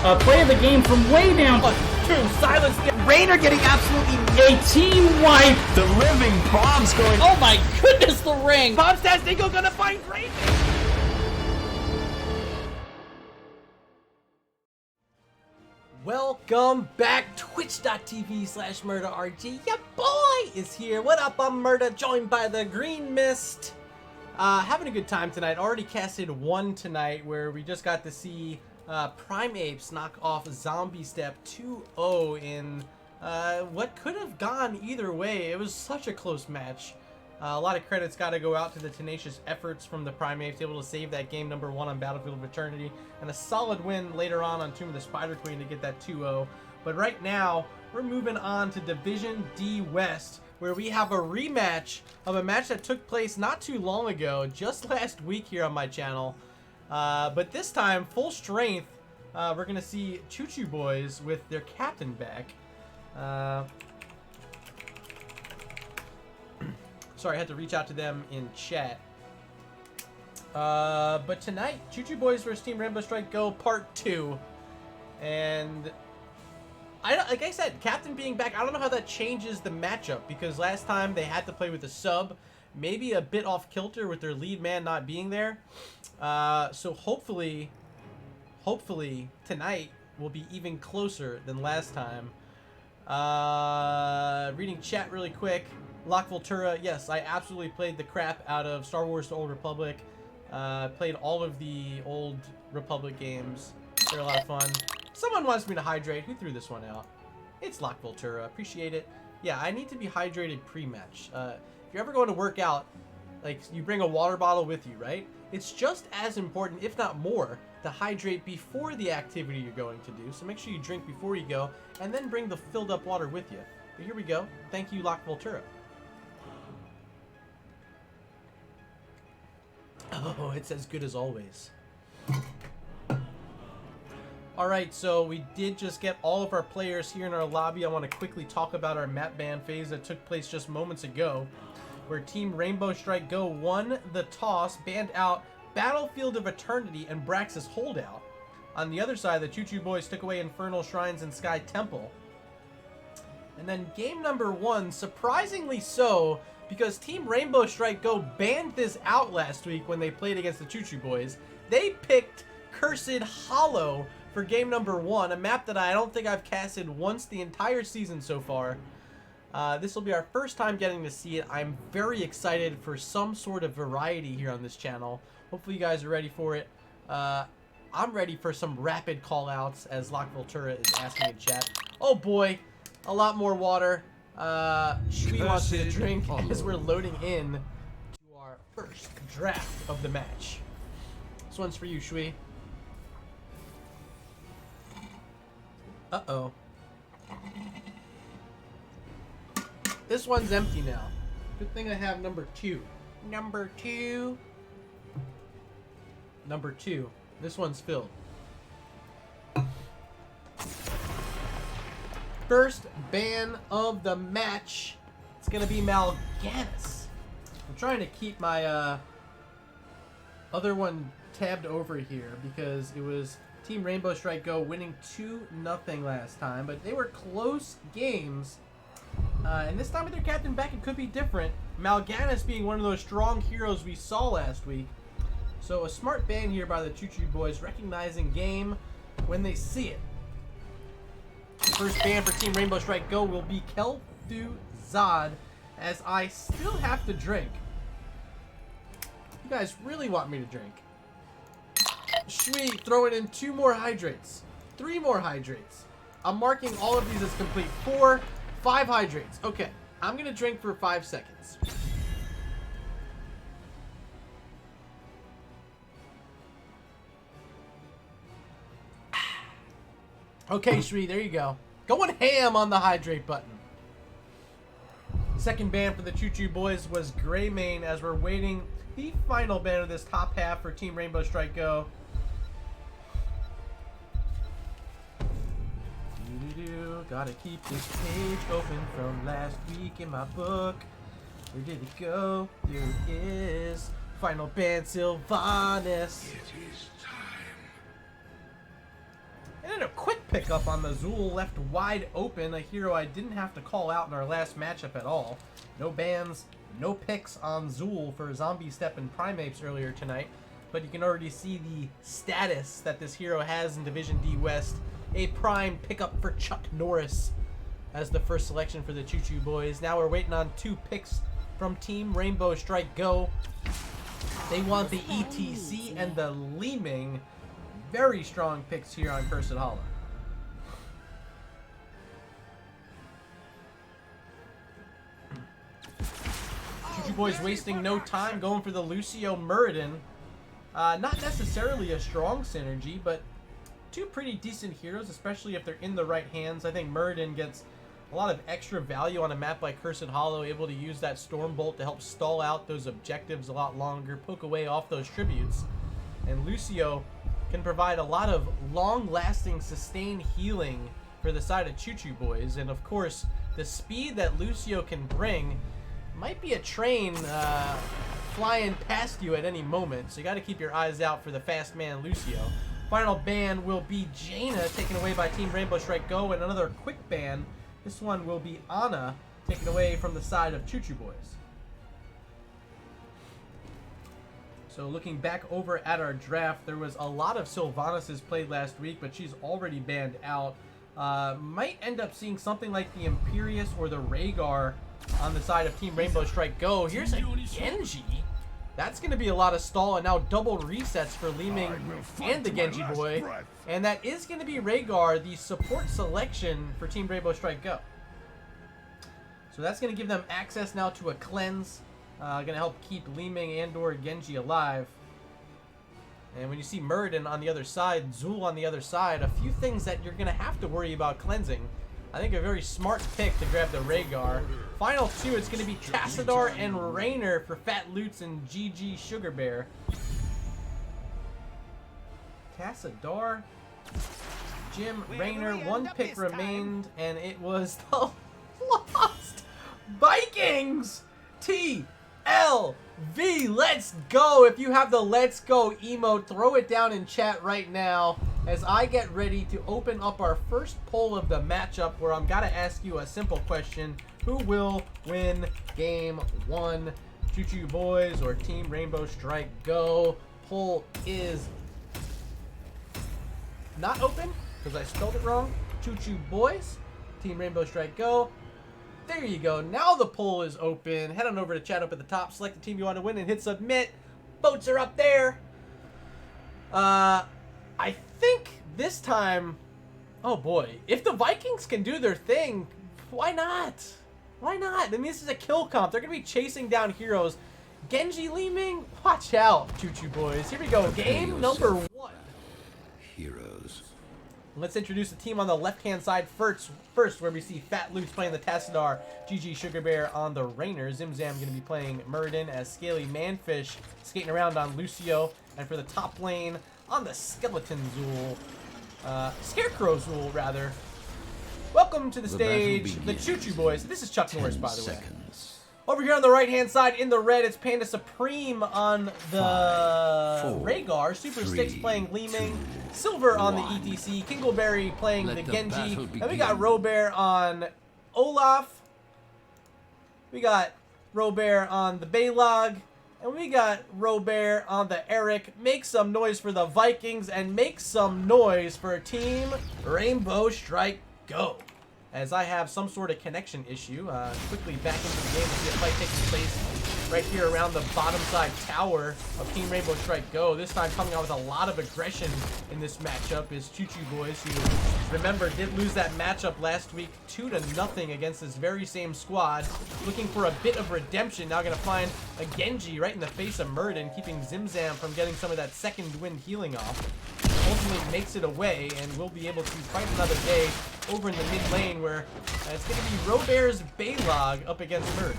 A play of the game from way down. True silence. Rainer getting absolutely a team wipe. The living bomb's going. Oh my goodness, the ring. Bombs Tastigo gonna find Rainer. Welcome back. Twitch.tv/MurdaRG. Ya boy is here. What up? I'm Murda, joined by the Green Mist. Having a good time tonight. Already casted one tonight where we just got to see Primeapes knock off Zombie Step 2-0 in what could have gone either way. It was such a close match. A lot of credits got to go out to the tenacious efforts from the Primeapes, able to save that game number 1 on Battlefield of Eternity, and a solid win later on Tomb of the Spider Queen to get that 2-0. But right now, we're moving on to Division D West, where we have a rematch of a match that took place not too long ago, just last week here on my channel. But this time, full strength, we're going to see Choo Choo Boiz with their captain back. Sorry, I had to reach out to them in chat. But tonight, Choo Choo Boiz vs. Team Rainbow Strike Go Part 2. And like I said, captain being back, I don't know how that changes the matchup, because last time they had to play with a sub, maybe a bit off kilter with their lead man not being there. So hopefully tonight will be even closer than last time. Reading chat really quick. Lock Voltura, yes, I absolutely played the crap out of Star Wars: The Old Republic. Played all of the Old Republic games. They're a lot of fun. Someone wants me to hydrate. Who threw this one out? It's Lock Voltura. Appreciate it. Yeah, I need to be hydrated pre-match. If you're ever going to work out, like, you bring a water bottle with you, right? It's just as important, if not more, to hydrate before the activity you're going to do. So make sure you drink before you go, and then bring the filled up water with you. But here we go. Thank you, Lock Voltura. Oh, it's as good as always. Alright, so we did just get all of our players here in our lobby. I want to quickly talk about our map ban phase that took place just moments ago, where Team Rainbow Strike Go won the toss, banned out Battlefield of Eternity and Braxis Holdout. On the other side, the Choo Choo Boiz took away Infernal Shrines and Sky Temple. And then game number 1, surprisingly so, because Team Rainbow Strike Go banned this out last week when they played against the Choo Choo Boiz. They picked Cursed Hollow for game number 1, a map that I don't think I've casted once the entire season so far. This will be our first time getting to see it. I'm very excited for some sort of variety here on this channel. Hopefully you guys are ready for it. I'm ready for some rapid call-outs, as Lock Voltura is asking in chat. Oh boy, a lot more water. Shwee wants me to drink as we're loading in to our first draft of the match. This one's for you, Shwee. Uh-oh. This one's empty now. Good thing I have number 2. Number 2. Number 2. This one's filled. First ban of the match. It's gonna be Mal'Ganis. I'm trying to keep my other one tabbed over here because it was Team Rainbow Strike Go winning 2-0 last time, but they were close games. And this time with their captain back, it could be different. Mal'Ganis being one of those strong heroes we saw last week. So a smart ban here by the Choo Choo Boiz, recognizing game when they see it. First ban for Team Rainbow Strike Go will be Kel'Thu Zod, as I still have to drink. You guys really want me to drink. Shwee throwing in 2 more hydrates. 3 more hydrates. I'm marking all of these as complete. 4, 5 hydrates. Okay, I'm going to drink for 5 seconds. Okay, Shwee, there you go. Going ham on the hydrate button. Second ban for the Choo Choo Boiz was Greymane, as we're waiting the final ban of this top half for Team Rainbow Strike Go. Gotta keep this page open from last week in my book. Where did it go? Here it is. Final ban, Sylvanas. It is time. And then, of pickup on the Zool, left wide open, a hero I didn't have to call out in our last matchup at all. No bans, no picks on Zool for Zombie Step and Primates earlier tonight, but you can already see the status that this hero has in Division D West. A prime pickup for Chuck Norris as the first selection for the Choo Choo Boiz. Now we're waiting on 2 picks from Team Rainbow Strike Go. They want the ETC and the Leeming. Very strong picks here on Cursed Hollow. Choo Choo Boiz wasting no time, going for the Lucio Muradin. Not necessarily a strong synergy, but 2 pretty decent heroes, especially if they're in the right hands. I think Muradin gets a lot of extra value on a map like Cursed Hollow, able to use that Stormbolt to help stall out those objectives a lot longer, poke away off those tributes. And Lucio can provide a lot of long-lasting, sustained healing for the side of Choo Choo Boiz. And of course, the speed that Lucio can bring might be a train flying past you at any moment, so you got to keep your eyes out for the fast man Lucio. Final ban will be Jaina, taken away by Team Rainbow Strike Go, and another quick ban. This one will be Ana, taken away from the side of Choo Choo Boiz. So looking back over at our draft, there was a lot of Sylvanas played last week, but she's already banned out. Might end up seeing something like the Imperius or the Rhaegar on the side of Team Rainbow Strike Go. Here's a Genji. That's going to be a lot of stall, and now double resets for Leeming and the Genji boy. And that is going to be Rhaegar, the support selection for Team Rainbow Strike Go. So that's going to give them access now to a cleanse. Going to help keep Leeming and or Genji alive. And when you see Muradin on the other side, Zool on the other side, a few things that you're going to have to worry about cleansing. I think a very smart pick to grab the Rhaegar. Final 2, it's going to be Tassadar and Rainer for Fat Loots and GG Sugar Bear. Tassadar, Jim, Rainer, 1 pick remained, and it was the Lost Vikings! TLV, let's go! If you have the Let's Go emote, throw it down in chat right now as I get ready to open up our first poll of the matchup, where I'm gotta ask you a simple question. Who will win game 1? Choo Choo Boiz or Team Rainbow Strike Go? Poll is not open because I spelled it wrong. Choo Choo Boiz, Team Rainbow Strike Go. There you go. Now the poll is open. Head on over to chat up at the top. Select the team you want to win and hit submit. Votes are up there. I think this time, oh boy, if the Vikings can do their thing, why not? Why not? I mean, this is a kill comp. They're going to be chasing down heroes. Genji Leeming, watch out, Choo Choo Boiz. Here we go. Game number 1. Heroes. Let's introduce the team on the left-hand side first, where we see Fat Loots playing the Tassadar, GG Sugar Bear on the Rainer. Zimzam going to be playing Muradin as Scaly Manfish, skating around on Lucio. And for the top lane, on the Skeleton Zool, Scarecrow Zool, rather. Welcome to the stage, the Choo Choo Boiz. This is Chuck Norris, by the way. Over here on the right-hand side, in the red, it's Panda Supreme on the Rhaegar. Super Sticks playing Leeming. Silver on the ETC. Kingleberry playing the Genji. And we got Robert on Olaf. We got Robert on the Baylog. And we got Robert on the Eric. Make some noise for the Vikings and make some noise for Team Rainbow Strike Go. As I have some sort of connection issue, quickly back into the game to see a fight taking place right here around the bottom side tower of Team Rainbow Strike Go. This time coming out with a lot of aggression in this matchup is Choo Choo Boiz, who, remember, did lose that matchup last week 2-0 against this very same squad. Looking for a bit of redemption. Now going to find a Genji right in the face of Muradin, keeping Zimzam from getting some of that second wind healing off. Ultimately makes it away, and we'll be able to fight another day over in the mid lane, where it's going to be Robert's Baylog up against Muradin.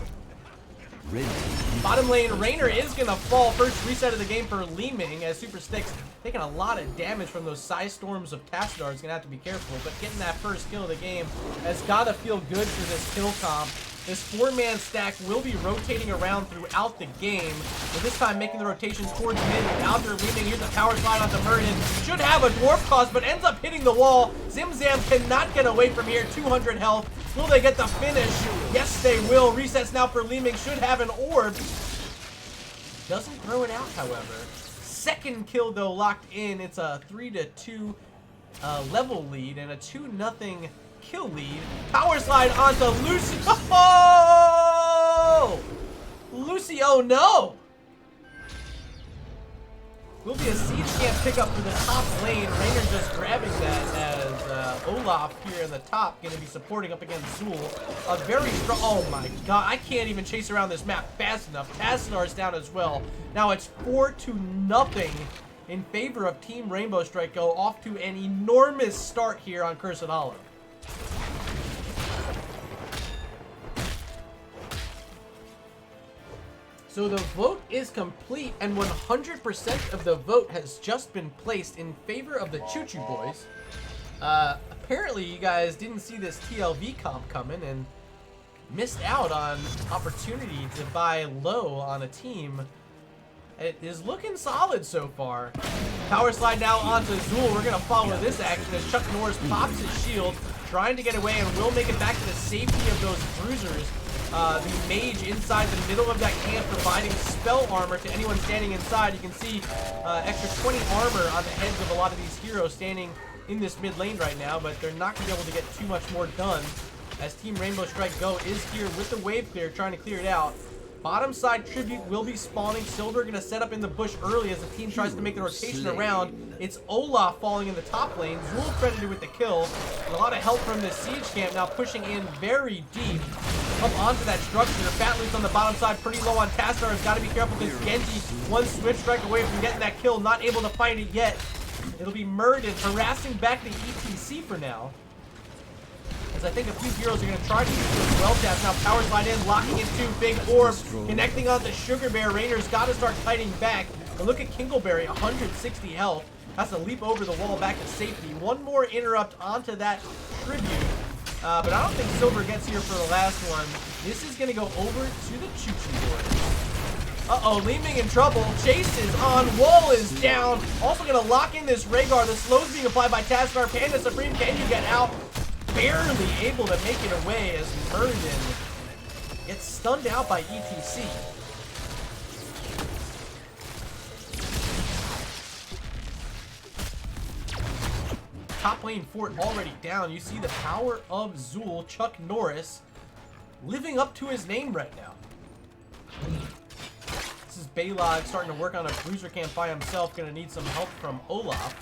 Bottom lane, Rainer is going to fall. First reset of the game for Leeming, as Super Sticks taking a lot of damage from those Psy Storms of Tassadar. Is going to have to be careful, but getting that first kill of the game has got to feel good for this kill comp. This 4-man stack will be rotating around throughout the game, but this time making the rotations towards mid without their leaving. Here's a power slide onto Murden. Should have a dwarf cost, but ends up hitting the wall. Zim Zam cannot get away from here. 200 health. Will they get the finish? Yes, they will. Resets now for Leeming. Should have an orb. Doesn't throw it out, however. Second kill, though, locked in. It's a 3-2 level lead and a 2-0 kill lead. Power slide onto Lucy. Oh! Lucy, oh no! Will be a siege camp pickup for the top lane. Rainer just grabbing that as Olaf here in the top going to be supporting up against Zool. A very strong, oh my god, I can't even chase around this map fast enough. Tassadar is down as well. Now it's 4-0 in favor of Team Rainbow Strike Go, off to an enormous start here on Cursed Hollow. So the vote is complete, and 100% of the vote has just been placed in favor of the Choo Choo Boiz. Apparently you guys didn't see this TLV comp coming and missed out on opportunity to buy low on a team. It is looking solid so far. Power slide now onto Zool. We're gonna follow this action as Chuck Norris pops his shield, trying to get away, and will make it back to the safety of those bruisers. The mage inside the middle of that camp providing spell armor to anyone standing inside. You can see extra 20 armor on the heads of a lot of these heroes standing in this mid lane right now, but they're not going to be able to get too much more done as Team Rainbow Strike Go is here with the wave clear, trying to clear it out. Bottom side Tribute will be spawning. Silver going to set up in the bush early as the team tries to make the rotation around. It's Olaf falling in the top lane. Zool credited with the kill. And a lot of help from this siege camp now pushing in very deep up onto that structure. Fat Loot's on the bottom side, pretty low on Tassadar. Has got to be careful because Genji, one swift strike away from getting that kill. Not able to find it yet. It'll be Murden harassing back the ETC for now, as I think a few heroes are going to try to use those well taps. Now power slide in, locking in two, big orb, connecting on the Sugar Bear. Rainer's got to start fighting back. And look at Kingleberry, 160 health. Has to leap over the wall back to safety. One more interrupt onto that Tribute. But I don't think Silver gets here for the last one. This is going to go over to the Choo Choo Boiz. Uh-oh, Leeming in trouble. Chase is on. Wall is down. Also going to lock in this Rhaegar. The slow's being applied by Tassadar. Panda Supreme, can you get out? Barely able to make it away as Murden gets stunned out by ETC. Top lane fort already down. You see the power of Zool, Chuck Norris, living up to his name right now. This is Baylog starting to work on a bruiser camp by himself. Going to need some help from Olaf.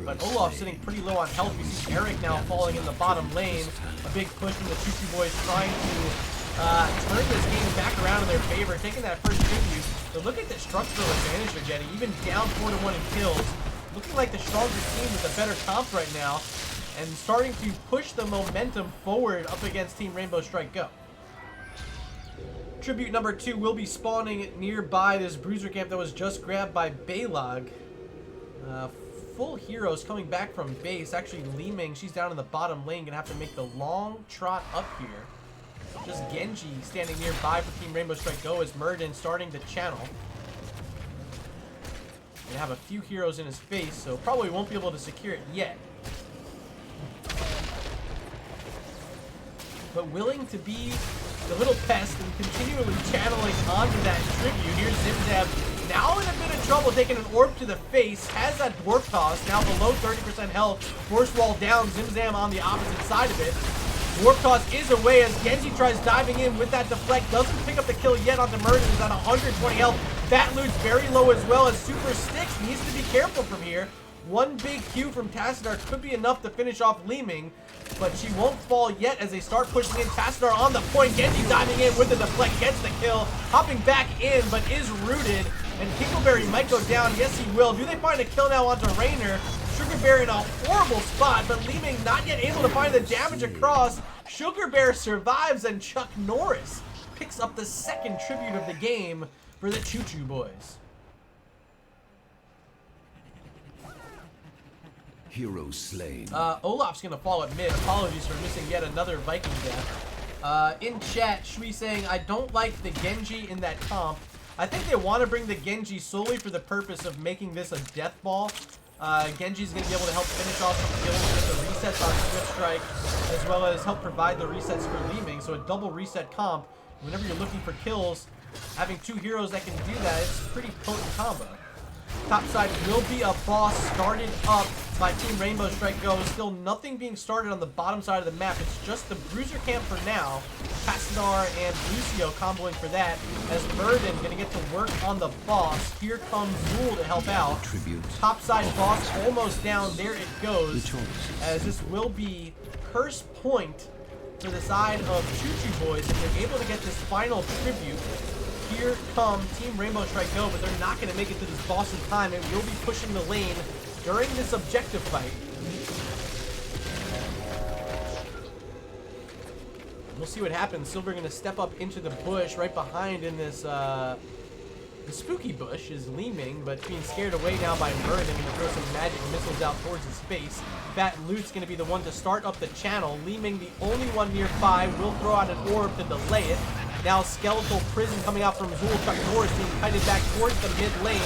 But Olaf's sitting pretty low on health. We see Eric now falling in the bottom lane. A big push from the Choo Choo Boiz trying to turn this game back around in their favor, taking that first tribute. But look at the structural advantage they're getting, even down 4-1 in kills. Looking like the stronger team with a better comp right now, and starting to push the momentum forward up against Team Rainbow Strike Go. Tribute number 2 will be spawning nearby this bruiser camp that was just grabbed by Baylog. Full heroes coming back from base. Actually, Leeming, she's down in the bottom lane, gonna have to make the long trot up here. Just Genji standing nearby for Team Rainbow Strike Go as Murden starting to channel. Gonna have a few heroes in his face, so probably won't be able to secure it yet. But willing to be the little pest and continually channeling onto that tribute. Here's Zimzab now in a bit of trouble, taking an orb to the face. Has that dwarf toss, now below 30% health. Force wall down, Zimzam on the opposite side of it. Dwarf toss is away as Genji tries diving in with that deflect. Doesn't pick up the kill yet onto Murden, who's at 120 health. Fat Loot's very low as well as Super Sticks needs to be careful from here. One big Q from Tassadar could be enough to finish off Leeming, but she won't fall yet as they start pushing in. Tassadar on the point. Genji diving in with the deflect, gets the kill. Hopping back in, but is rooted. And Kingleberry might go down. Yes, he will. Do they find a kill now onto Rainer? Sugar Bear in a horrible spot, but Leeming not yet able to find the damage across. Sugar Bear survives, and Chuck Norris picks up the second tribute of the game for the Choo Choo Boiz. Hero slain. Olaf's gonna fall at mid. Apologies for missing yet another Viking death. In chat, Shui saying, I don't like the Genji in that comp. I think they want to bring the Genji solely for the purpose of making this a death ball. Genji's going to be able to help finish off some kills with the resets on Swift Strike, as well as help provide the resets for Li Ming. So a double reset comp, whenever you're looking for kills, having two heroes that can do that, it's a pretty potent combo. Top side will be a boss started up by Team Rainbow Strike Go. Still nothing being started on the bottom side of the map. It's just the Bruiser camp for now. Casadar and Lucio comboing for that. As Murden gonna get to work on the boss. Here comes Zool to help out. Top side boss almost down. There it goes. As this will be curse point for the side of Choo Choo Boiz. If they're able to get this final tribute. Here come Team Rainbow Strike Go, but they're not going to make it to this boss in time and will be pushing the lane during this objective fight. We'll see what happens. Silver going to step up into the bush right behind in this, the spooky bush is Li Ming, but being scared away now by Murden. Going to throw some magic missiles out towards his face. Fat Loot's going to be the one to start up the channel. Li Ming, the only one nearby, will throw out an orb to delay it. Now Skeletal Prison coming out from Zool. Chuck Norris being kited back towards the mid lane.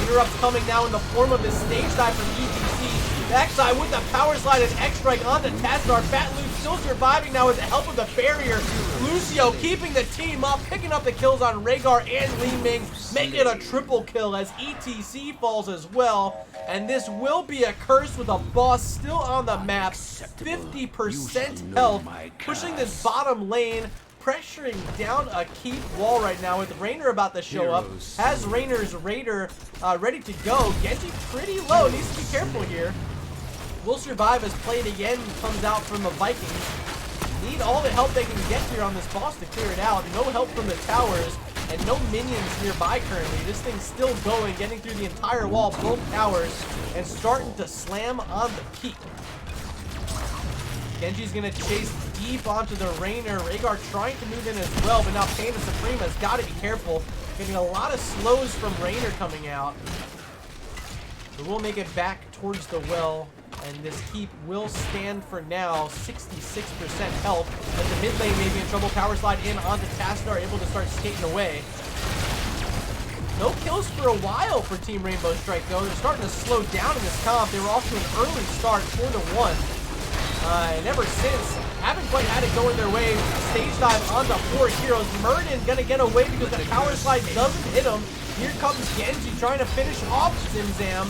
Interrupts coming now in the form of this stage dive from ETC. Backside with the power slide and X-Strike onto Tastar. Fat Loot still surviving now with the help of the barrier. Lucio keeping the team up, picking up the kills on Rhaegar and Li Ming, making it a triple kill as ETC falls as well. And this will be a curse with a boss still on the map. 50% health, pushing this bottom lane. Pressuring down a keep wall right now with Raynor about to show up. Has Raynor's Raider ready to go. Genji pretty low. Needs to be careful here. Will survive as played again comes out from the Vikings. Need all the help they can get here on this boss to clear it out. No help from the towers and no minions nearby currently. This thing's still going, getting through the entire wall, both towers, and starting to slam on the keep. Genji's going to chase deep onto the Raynor. Rhaegar trying to move in as well, but now Pain of Suprema's got to be careful. Getting a lot of slows from Raynor coming out. But we'll make it back towards the well, and this keep will stand for now. 66% health. But the mid lane may be in trouble. Power slide in onto Tastar, able to start skating away. No kills for a while for Team Rainbow Strike, though. They're starting to slow down in this comp. They were off to an early start, 4-1. And ever since, haven't quite had it going their way. Stage dive onto 4 heroes. Murden gonna get away because the power slide doesn't hit him. Here comes Genji trying to finish off Zimzam.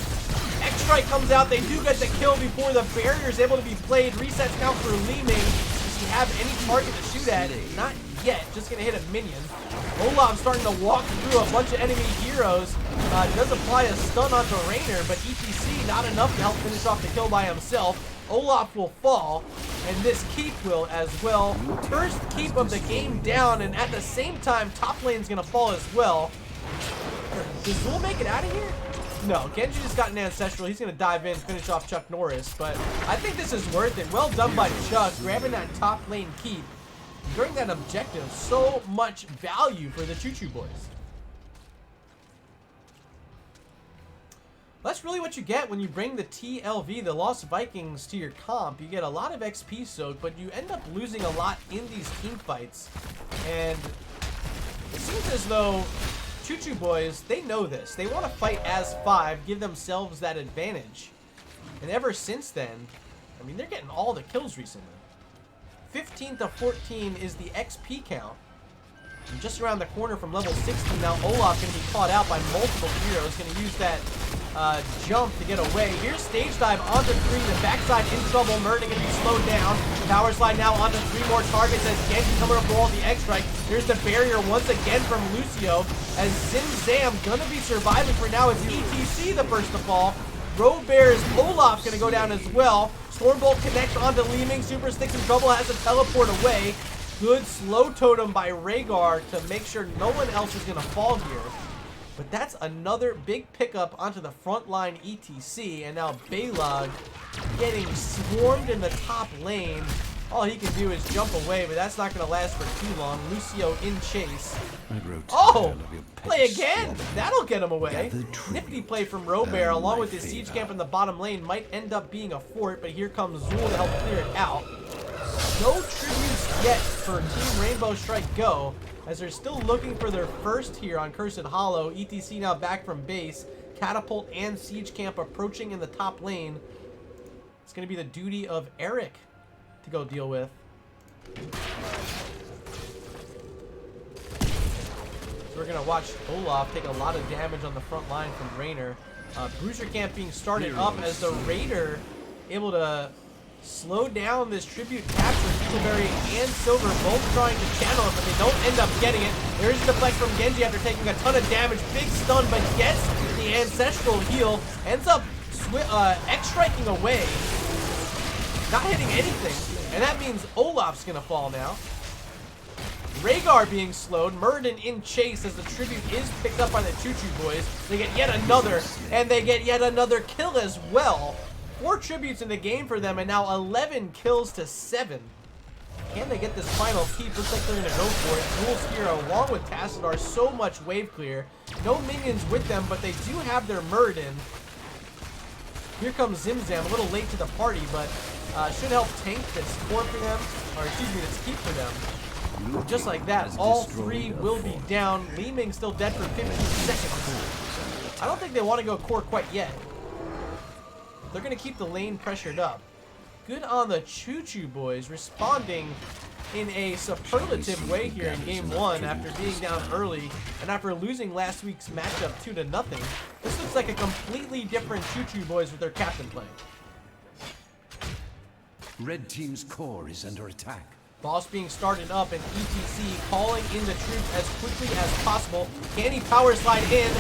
X-Strike comes out. They do get the kill before the barrier is able to be played. Resets now for Li Ming. Does he have any target to shoot at? Not yet. Just gonna hit a minion. Olaf starting to walk through a bunch of enemy heroes. Does apply a stun onto Raynor, but ETC not enough to help finish off the kill by himself. Olaf will fall, and this keep will as well. First keep of the game down, and at the same time, top lane's gonna fall as well. Does Zool make it out of here? No, Genji just got an Ancestral. He's gonna dive in, finish off Chuck Norris, but I think this is worth it. Well done by Chuck, grabbing that top lane keep. During that objective, so much value for the Choo Choo Boiz. That's really what you get when you bring the TLV, the Lost Vikings, to your comp. You get a lot of XP soak, but you end up losing a lot in these team fights. And it seems as though Choo Choo Boiz, they know this. They want to fight as 5, give themselves that advantage. And ever since then, I mean, they're getting all the kills recently. 15 to 14 is the XP count. And just around the corner from level 60 now, Olaf going to be caught out by multiple heroes. Going to use that jump to get away. Here's stage dive onto 3. The backside in trouble. Murden going to be slowed down. Power slide now onto 3 more targets as Genji coming up for all the X-Strike. Here's the barrier once again from Lucio. As Zimzam going to be surviving for now. It's ETC the first to fall. Robear's Olaf going to go down as well. Stormbolt connects onto Li Ming. Super Sticks in trouble. Has to teleport away. Good slow totem by Rhaegar to make sure no one else is going to fall here. But that's another big pickup onto the front line ETC. And now Balog getting swarmed in the top lane. All he can do is jump away, but that's not going to last for too long. Lucio in chase. Oh! Play again! That'll get him away. Nifty play from Robert, along with his siege camp in the bottom lane. Might end up being a fort, but here comes Zool to help clear it out. No tributes yet for Team Rainbow Strike Go, as they're still looking for their first here on Cursed Hollow. ETC now back from base. Catapult and Siege Camp approaching in the top lane. It's going to be the duty of Eric to go deal with. So we're going to watch Olaf take a lot of damage on the front line from Raynor. Bruiser Camp being started up as the Raider able to slow down this tribute capture. Beetleberry and Silver both trying to channel it, but they don't end up getting it. There's a deflect from Genji after taking a ton of damage. Big stun, but gets the Ancestral Heal. Ends up X-striking away. Not hitting anything. And that means Olaf's going to fall now. Rhaegar being slowed. Muradin in chase as the tribute is picked up by the Choo Choo Boiz. They get yet another, and they get yet another kill as well. 4 tributes in the game for them, and now 11 kills to 7. Can they get this final keep? Looks like they're going to go for it. Dual Spear along with Tassadar, so much wave clear. No minions with them, but they do have their Muradin. Here comes Zimzam, a little late to the party, but should help tank this core for them, or excuse me, this keep for them. Just like that, all 3 will be down. Li Ming still dead for 15 seconds. I don't think they want to go core quite yet. They're going to keep the lane pressured up. Good on the Choo Choo Boiz, responding in a superlative way here in game 1 after being down early and after losing last week's matchup 2-0. This looks like a completely different Choo Choo Boiz with their captain playing. Red team's core is under attack. Boss being started up and ETC calling in the troops as quickly as possible. Can he power slide in?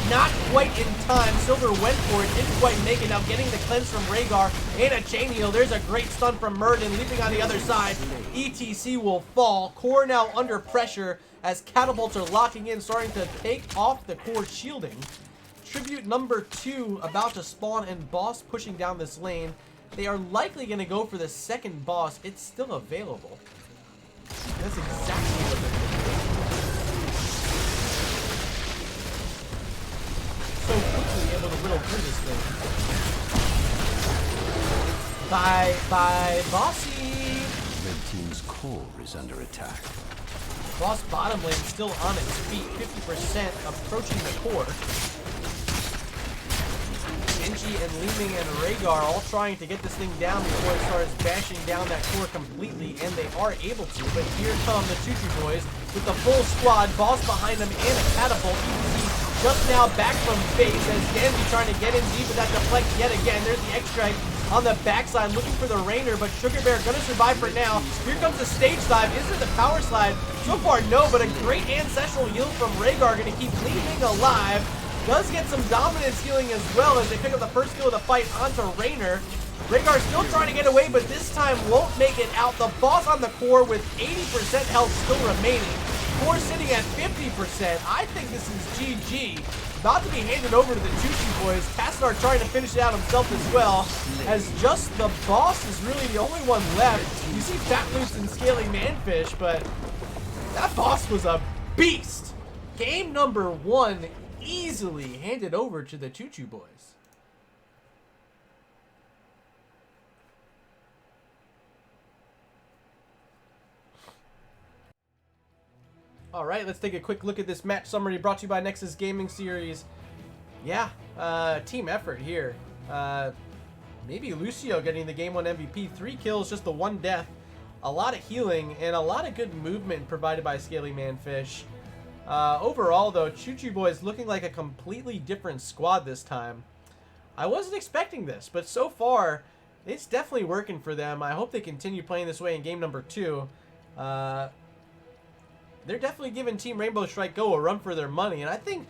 Not quite in time. Silver went for it, didn't quite make it. Now getting the cleanse from Rhaegar and a chain heal. There's a great stun from Muradin, leaping on the other side. ETC will fall. Core now under pressure as catapults are locking in, starting to take off the core shielding. Tribute number 2 about to spawn and Boss pushing down this lane. They are likely going to go for the second boss. It's still available. That's exactly what they're doing. So quickly able to whittle through this thing. Bye, Bossy. Red team's core is under attack. Boss bottom lane still on its feet. 50% approaching the core. Genji and Li Ming and Rhaegar all trying to get this thing down before it starts bashing down that core completely, and they are able to. But here come the Choo Choo Boiz with the full squad, Boss behind them, and a catapult. ETC just now back from base as Genji trying to get in deep with that deflect yet again. There's the X-Strike on the backside looking for the Raynor, but Sugar Bear gonna survive for now. Here comes the stage dive. Is it the power slide? So far, no, but a great ancestral heal from Rhaegar gonna keep Li Ming alive. Does get some dominance healing as well as they pick up the first kill of the fight onto Raynor. Rhaegar still trying to get away, but this time won't make it out. The boss on the core with 80% health still remaining. Core sitting at 50%. I think this is GG. About to be handed over to the Choo Choo Boiz. Tassadar trying to finish it out himself as well, as just the boss is really the only one left. You see Fat Loose and Scaly Manfish, but that boss was a beast. Game number 1 easily handed over to the Choo Choo Boiz. All right, let's take a quick look at this match summary brought to you by Nexus Gaming Series. Yeah, team effort here. Maybe Lucio getting the Game 1 MVP. 3 kills, just the 1 death. A lot of healing and a lot of good movement provided by Scaly Manfish. Overall, though, Choo Choo Boiz looking like a completely different squad this time. I wasn't expecting this, but so far, it's definitely working for them. I hope they continue playing this way in game number 2. They're definitely giving Team Rainbow Strike Go a run for their money, and I think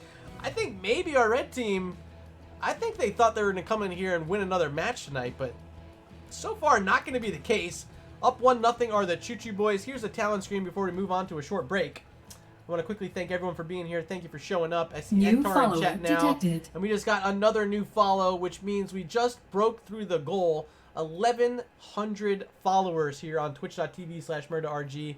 maybe our red team, I think they thought they were going to come in here and win another match tonight, but so far not going to be the case. Up 1-0 are the Choo Choo Boiz. Here's the talent screen before we move on to a short break. I want to quickly thank everyone for being here. Thank you for showing up. I see Ektar in chat now. Detected. And we just got another new follow, which means we just broke through the goal. 1,100 followers here on twitch.tv/MurdaRG.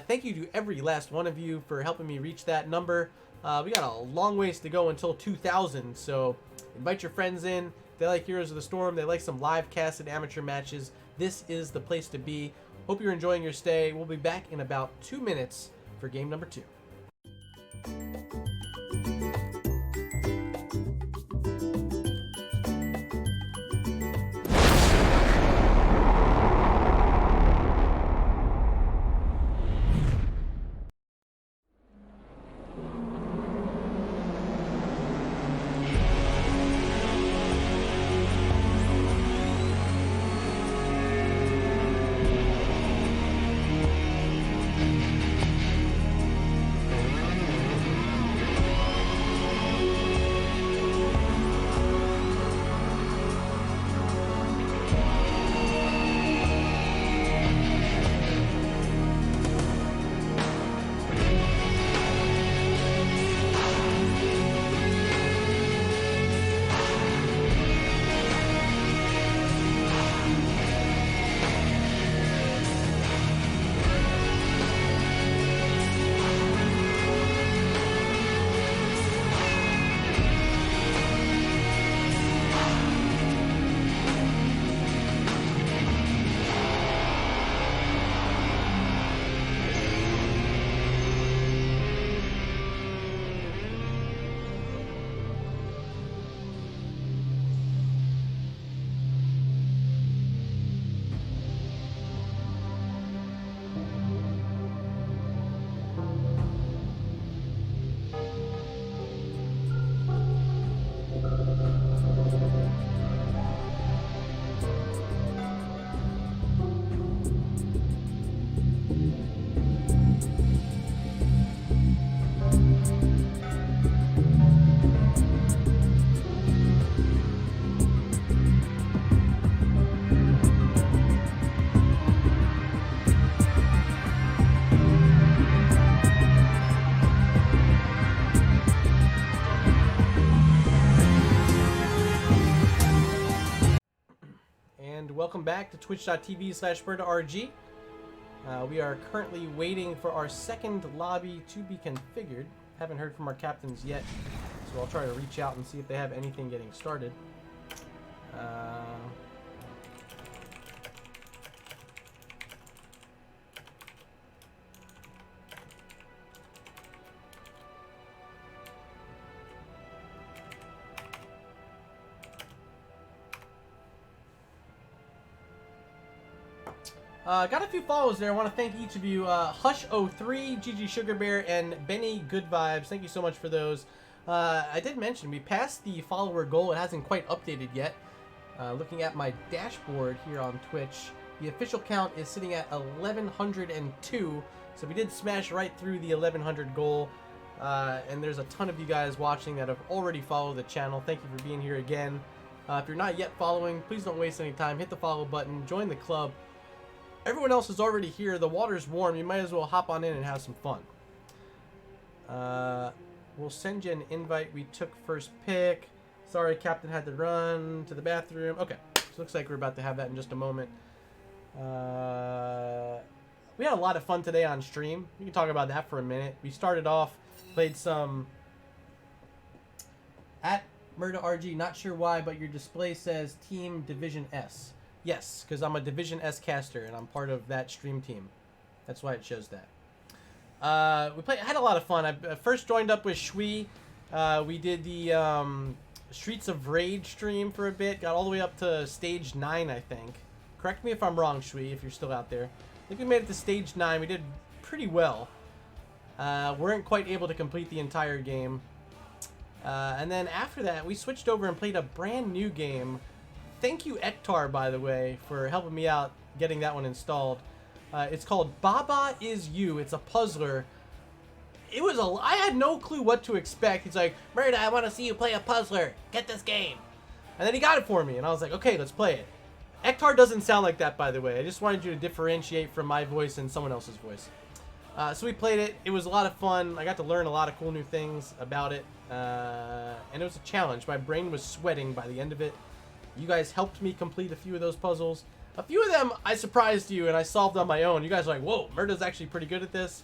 Thank you to every last one of you for helping me reach that number. We got a long ways to go until 2,000, so invite your friends in. They like Heroes of the Storm. They like some live casted amateur matches. This is the place to be. Hope you're enjoying your stay. We'll be back in about 2 minutes for game number 2. Welcome back to twitch.tv/BurdaRG. We are currently waiting for our second lobby to be configured. Haven't heard from our captains yet, so I'll try to reach out and see if they have anything getting started. Got a few follows there. I want to thank each of you. Hush03, GG Sugar Bear, and Benny Good Vibes. Thank you so much for those. I did mention we passed the follower goal. It hasn't quite updated yet. Looking at my dashboard here on Twitch, the official count is sitting at 1,102. So we did smash right through the 1,100 goal. And there's a ton of you guys watching that have already followed the channel. Thank you for being here again. If you're not yet following, please don't waste any time. Hit the follow button. Join the club. Everyone else is already here. The water's warm. You might as well hop on in and have some fun. We'll send you an invite. We took first pick. Sorry, Captain had to run to the bathroom. Okay, so looks like we're about to have that in just a moment. We had a lot of fun today on stream. We can talk about that for a minute. We started off, played some at MurdaRG. Not sure why, but your display says Team Division S. Yes, because I'm a Division S caster and I'm part of that stream team. That's why it shows that. Had a lot of fun. I first joined up with Shui. We did the Streets of Rage stream for a bit. Got all the way up to stage 9, I think. Correct me if I'm wrong, Shui, if you're still out there. I think we made it to stage 9. We did pretty well. Weren't quite able to complete the entire game. And then after that, we switched over and played a brand new game. Thank you, Ektar, by the way, for helping me out getting that one installed. It's called Baba Is You. It's a puzzler. I had no clue what to expect. He's like, Murda, I want to see you play a puzzler. Get this game. And then he got it for me, and I was like, okay, let's play it. Ektar doesn't sound like that, by the way. I just wanted you to differentiate from my voice and someone else's voice. So we played it. It was a lot of fun. I got to learn a lot of cool new things about it. And it was a challenge. My brain was sweating by the end of it. You guys helped me complete a few of those puzzles. A few of them I surprised you and I solved on my own. You guys were like, whoa, Murda's actually pretty good at this.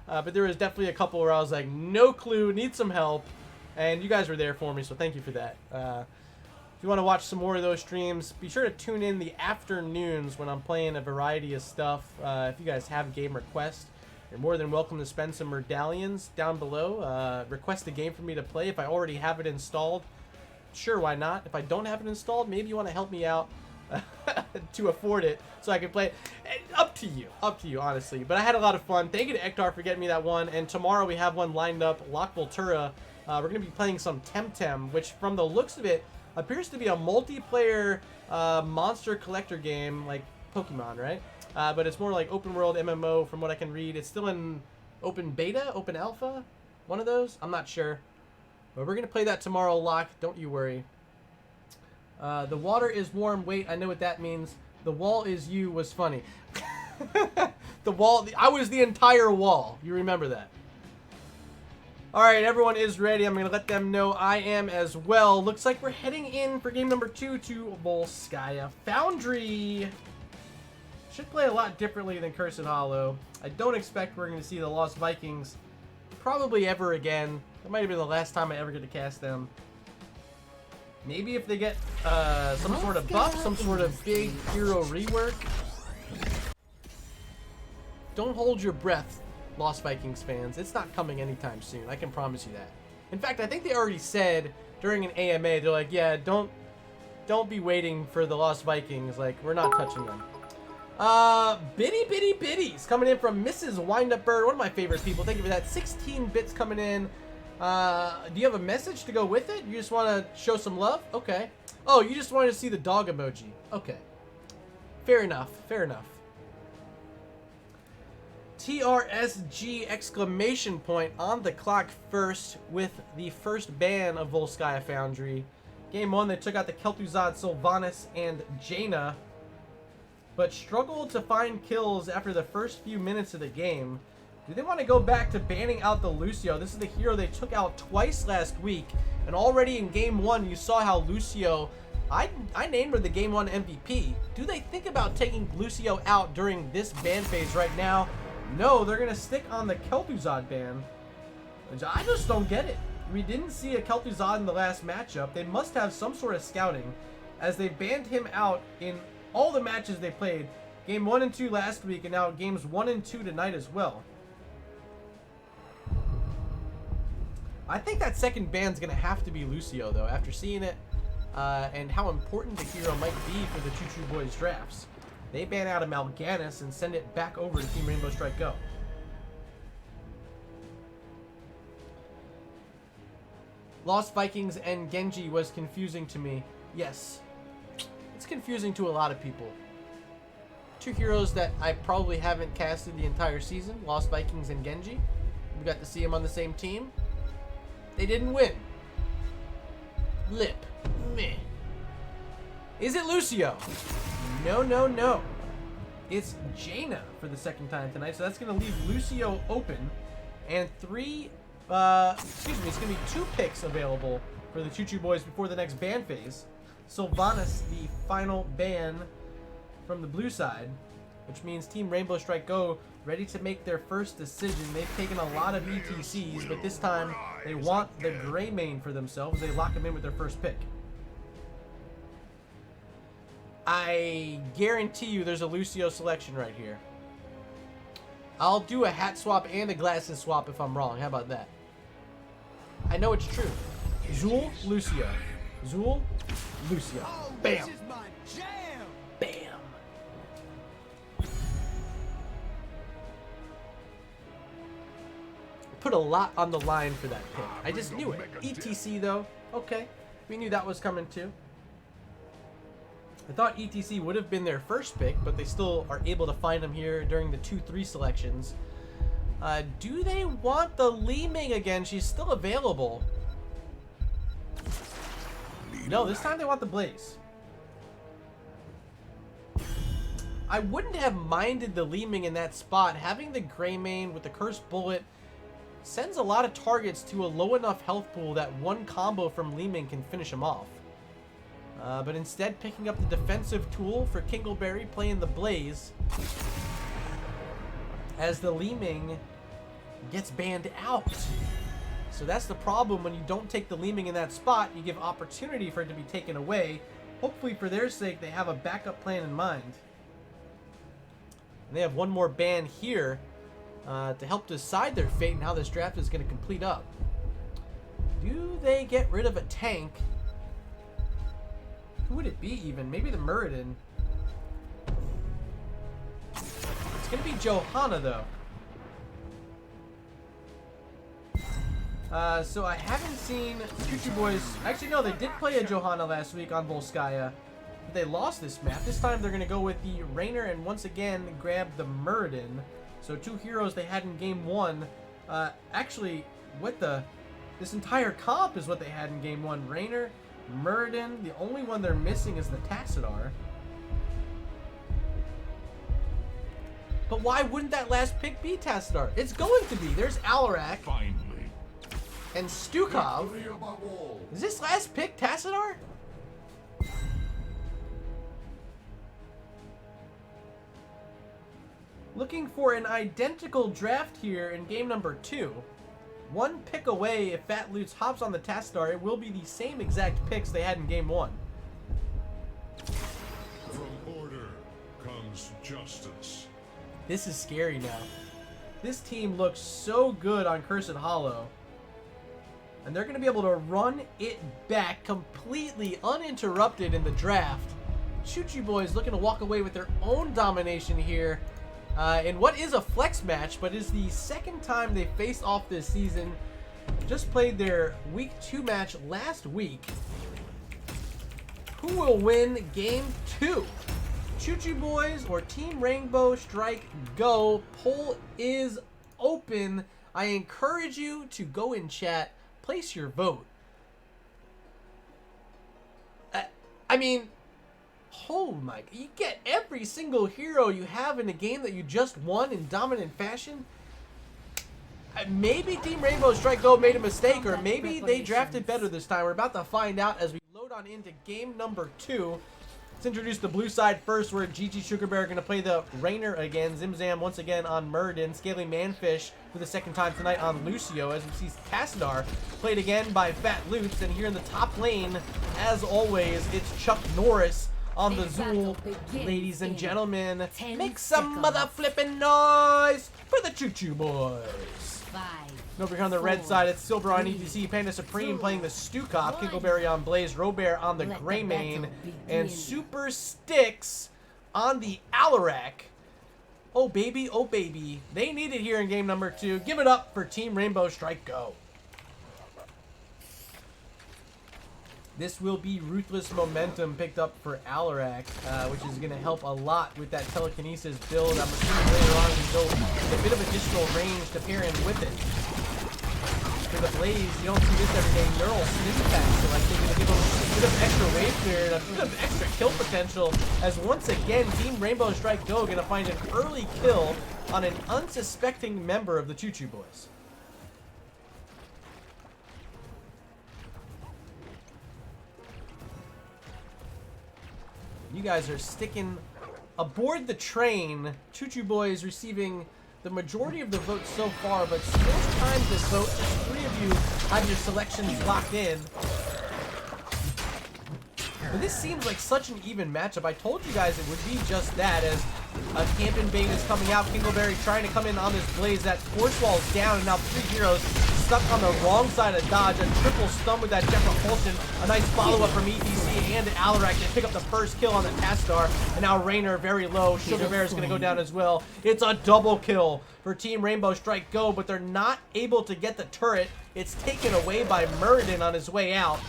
But there was definitely a couple where I was like, no clue, need some help. And you guys were there for me, so thank you for that. If you want to watch some more of those streams, be sure to tune in the afternoons when I'm playing a variety of stuff. If you guys have game requests, you're more than welcome to spend some medallions down below. Request a game for me to play. If I already have it installed, sure, why not? If I don't have it installed, maybe you want to help me out to afford it so I can play it. Up to you, honestly. But I had a lot of fun. Thank you to Ektar for getting me that one. And tomorrow we have one lined up, Lock Voltura. We're going to be playing some Temtem, which from the looks of it appears to be a multiplayer monster collector game, like Pokemon, right? But it's more like open world MMO from what I can read. It's still in open beta, open alpha, one of those. I'm not sure. But we're going to play that tomorrow, Locke. Don't you worry. The water is warm. Wait, I know what that means. The wall is you was funny. The wall, I was the entire wall. You remember that. All right, everyone is ready. I'm going to let them know I am as well. Looks like we're heading in for game number 2 to Volskaya Foundry. Should play a lot differently than Cursed Hollow. I don't expect we're going to see the Lost Vikings probably ever again. That might have been the last time I ever get to cast them. Maybe if they get some sort of buff, some sort of big hero rework. Don't hold your breath, Lost Vikings fans. It's not coming anytime soon. I can promise you that. In fact, I think they already said during an AMA, they're like, yeah, don't be waiting for the Lost Vikings. Like, we're not touching them. Bitty Bitties coming in from Mrs. Windup Bird, one of my favorite people. Thank you for that. 16 bits coming in. Do you have a message to go with it? You just want to show some love? Okay. Oh, you just wanted to see the dog emoji. Okay. Fair enough. Fair enough. TRSG exclamation point on the clock first with the first ban of Volskaya Foundry. Game 1, they took out the Kel'Thuzad, Sylvanas, and Jaina, but struggled to find kills after the first few minutes of the game. Do they want to go back to banning out the Lucio? This is the hero they took out twice last week, and already in Game 1, you saw how Lucio, I named her the Game 1 MVP. Do they think about taking Lucio out during this ban phase right now? No, they're going to stick on the Kel'Thuzad ban, which I just don't get it. We didn't see a Kel'Thuzad in the last matchup. They must have some sort of scouting, as they banned him out in all the matches they played. Game 1 and 2 last week, and now games 1 and 2 tonight as well. I think that second ban's going to have to be Lucio, though, after seeing it and how important the hero might be for the Choo Choo Boiz drafts. They ban out a Mal'Ganis and send it back over to Team Rainbow Strike Go. Lost Vikings and Genji was confusing to me. Yes, it's confusing to a lot of people. Two heroes that I probably haven't casted the entire season, Lost Vikings and Genji. We got to see them on the same team. They didn't win. Lip. Meh. Is it Lucio? No, no, no. It's Jaina for the second time tonight, so that's going to leave Lucio open. And it's going to be 2 picks available for the Choo Choo Boiz before the next ban phase. Sylvanas, the final ban from the blue side, which means Team Rainbow Strike Go ready to make their first decision. They've taken a lot of ETCs, but this time they want the gray main for themselves. They lock them in with their first pick. I guarantee you there's a Lucio selection right here. I'll do a hat swap and a glasses swap if I'm wrong. How about that? I know it's true. Zul, Lucio. Zul, Lucio. Bam. Bam. Put a lot on the line for that pick. I just knew it. ETC though. Okay. We knew that was coming too. I thought ETC would have been their first pick, but they still are able to find him here during the 2-3 selections. Do they want the Li Ming again? She's still available. No, this time they want the Blaze. I wouldn't have minded the Li Ming in that spot. Having the Greymane with the Cursed Bullet sends a lot of targets to a low enough health pool that one combo from Li Ming can finish him off. But instead picking up the defensive tool for Kingleberry, playing the Blaze, as the Li Ming gets banned out. So that's the problem when you don't take the Leeming in that spot. You give opportunity for it to be taken away. Hopefully for their sake, they have a backup plan in mind. And they have one more ban here to help decide their fate and how this draft is going to complete up. Do they get rid of a tank? Who would it be even? Maybe the Muradin. It's going to be Johanna, though. So I haven't seen Choo Choo Boiz. Actually, no, they did play a Johanna last week on Volskaya. But they lost this map. This time they're going to go with the Rainer and once again grab the Muradin. So two heroes they had in game one. Actually, what the... This entire comp is what they had in game one. Rainer, Muradin. The only one they're missing is the Tassadar. But why wouldn't that last pick be Tassadar? It's going to be. There's Alarak. Finally. And Stukov. Is this last pick Tassadar? Looking for an identical draft here in game number 2. One pick away. If Fat Lutz hops on the Tassadar, it will be the same exact picks they had in game 1. From order comes justice. This is scary now. This team looks so good on Cursed Hollow. And they're going to be able to run it back completely uninterrupted in the draft. Choo Choo Boiz looking to walk away with their own domination here in what is a flex match, but is the second time they faced off this season. Just played their week 2 match last week. Who will win game 2? Choo Choo Boiz or Team Rainbow Strike Go? Poll is open. I encourage you to go in chat. Place your vote. I mean, oh my, you get every single hero you have in a game that you just won in dominant fashion. Maybe Team Rainbow Strike Go made a mistake, or maybe they drafted better this time. We're about to find out as we load on into game number 2. Let's introduce the blue side first, where GG Sugar Bear are going to play the Rainer again. Zimzam once again on Muradin. Scaly Manfish for the second time tonight on Lucio, as we see Tassadar played again by Fat Lutz. And here in the top lane, as always, it's Chuck Norris on the Zool. Ladies and gentlemen, make some mother flipping noise for the Choo Choo Boiz. And over here on the red side, it's Silver on EDC, Panda Supreme playing the Stukov, Kinkleberry on Blaze, Robert on the Greymane, and Super Sticks on the Alarak. Oh baby, they need it here in game number 2. Give it up for Team Rainbow Strike Go. This will be Ruthless Momentum picked up for Alarak, which is going to help a lot with that Telekinesis build. I'm assuming later on we go a bit of additional range to pair in with it. For the Blaze, you don't see this every day. Neural Snim Pack, so like they're going to give them a bit of extra wave clear and a bit of extra kill potential, as once again, Team Rainbow Strike Go going to find an early kill on an unsuspecting member of the Choo Choo Boiz. You guys are sticking aboard the train. Choo Choo Boiz receiving the majority of the votes so far, but most times this vote, 3 of you have your selections locked in. But this seems like such an even matchup. I told you guys it would be just that, as a Campin Bait is coming out. Kinkleberry trying to come in on this Blaze. That force wall is down, and now 3 heroes stuck on the wrong side of dodge. A triple stun with that Jet Propulsion. A nice follow-up from EDC and Alarak. They pick up the first kill on the Tassadar. And now Rainer very low. Sugar Bear is going to go down as well. It's a double kill for Team Rainbow Strike Go, but they're not able to get the turret. It's taken away by Muradin on his way out.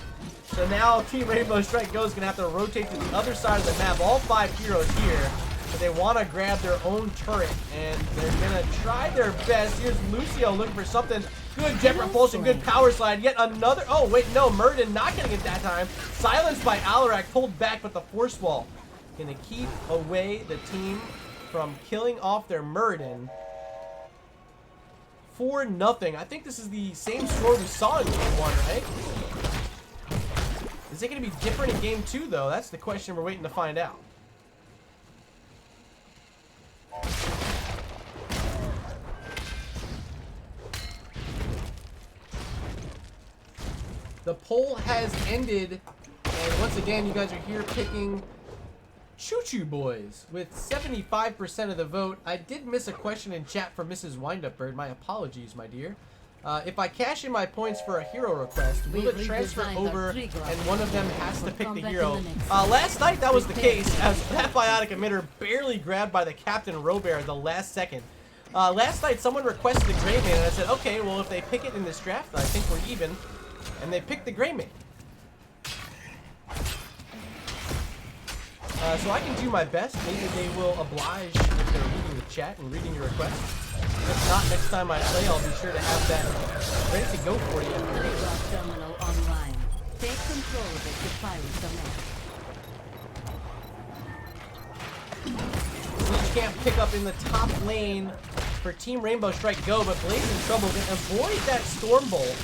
So now Team Rainbow Strike Go is going to have to rotate to the other side of the map. All 5 heroes here. But they want to grab their own turret, and they're going to try their best. Here's Lucio looking for something. Good Jet Propulsion, good Power Slide. Yet another. Oh, wait, no. Muradin not getting it that time. Silenced by Alarak, pulled back, but the Force Wall going to keep away the team from killing off their Muradin. 4-0. I think this is the same score we saw in game 1, right? Is it going to be different in game 2, though? That's the question we're waiting to find out. The poll has ended, and once again, you guys are here picking Choo Choo Boiz with 75% of the vote. I did miss a question in chat from Mrs. Windupbird. My apologies, my dear. If I cash in my points for a hero request, will it transfer over and one of them has to pick the hero? Last night that was the case, as that biotic emitter barely grabbed by the Captain Robert at the last second. Last night someone requested the Grey Man, and I said, okay, well if they pick it in this draft, I think we're even. And they picked the Grey Man. So I can do my best. Maybe they will oblige if they're reading the chat and reading your request. If not, next time I play, I'll be sure to have that ready to go for you. Terminal online. Take control of it to fire some Siege can't pick up in the top lane for Team Rainbow Strike Go, but Blaze in trouble. Can avoid that Storm Bolt.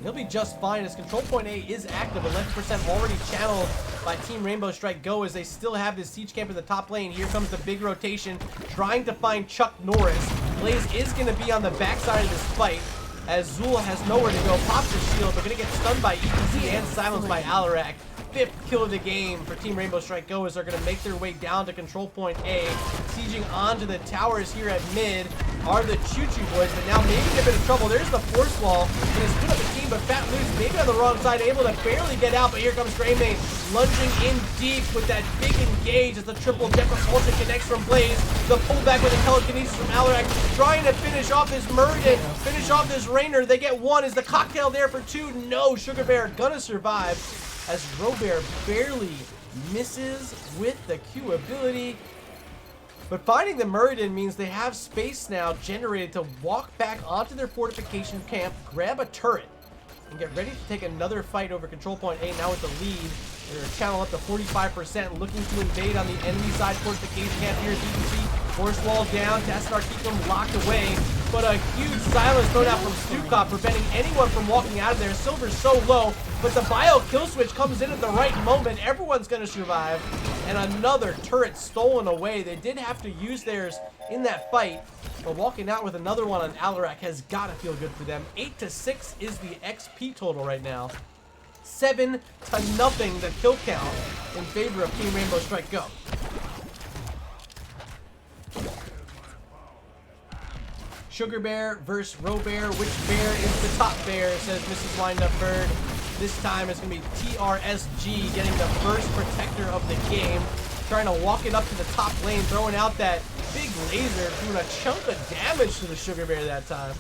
He'll be just fine as control point A is active. 11% already channeled by Team Rainbow Strike Go as they still have this siege camp in the top lane. Here comes the big rotation, trying to find Chuck Norris. Blaze is going to be on the backside of this fight as Zul has nowhere to go. Pops his shield, but going to get stunned by ETC and silenced by Alarak. 5th kill of the game for Team Rainbow Strike Go as they're going to make their way down to control point A. Sieging onto the towers here at mid are the Choo Choo Boiz, but now maybe in a bit of trouble. There's the force wall. Gonna split up the team, but Fat Loose maybe on the wrong side, able to barely get out, but here comes Greymane lunging in deep with that big engage as the triple jet propulsion connects from Blaze. The pullback with the telekinesis from Alarak, trying to finish off this Muradin, finish off this Rainer. They get one. Is the cocktail there for two? No, Sugar Bear gonna survive as Robert barely misses with the Q ability. But finding the Muradin means they have space now generated to walk back onto their fortification camp, grab a turret, and get ready to take another fight over control point A. Now with the lead, they're channel up to 45%, looking to invade on the enemy side fortification camp here. DPC, force wall down, Tassadar keep them locked away, but a huge silence thrown out from Stukov, preventing anyone from walking out of there. Silver's so low, but the bio kill switch comes in at the right moment. Everyone's going to survive, and another turret stolen away. They did have to use theirs in that fight, but walking out with another one on Alarak has got to feel good for them. 8-6 is the XP total right now. 7-0 the kill count in favor of Team Rainbow Strike Go. Sugar Bear versus Robert. Which bear is the top bear, says Mrs. Windupbird. This time it's going to be TRSG getting the first protector of the game. Trying to walk it up to the top lane, throwing out that big laser, doing a chunk of damage to the Sugar Bear that time.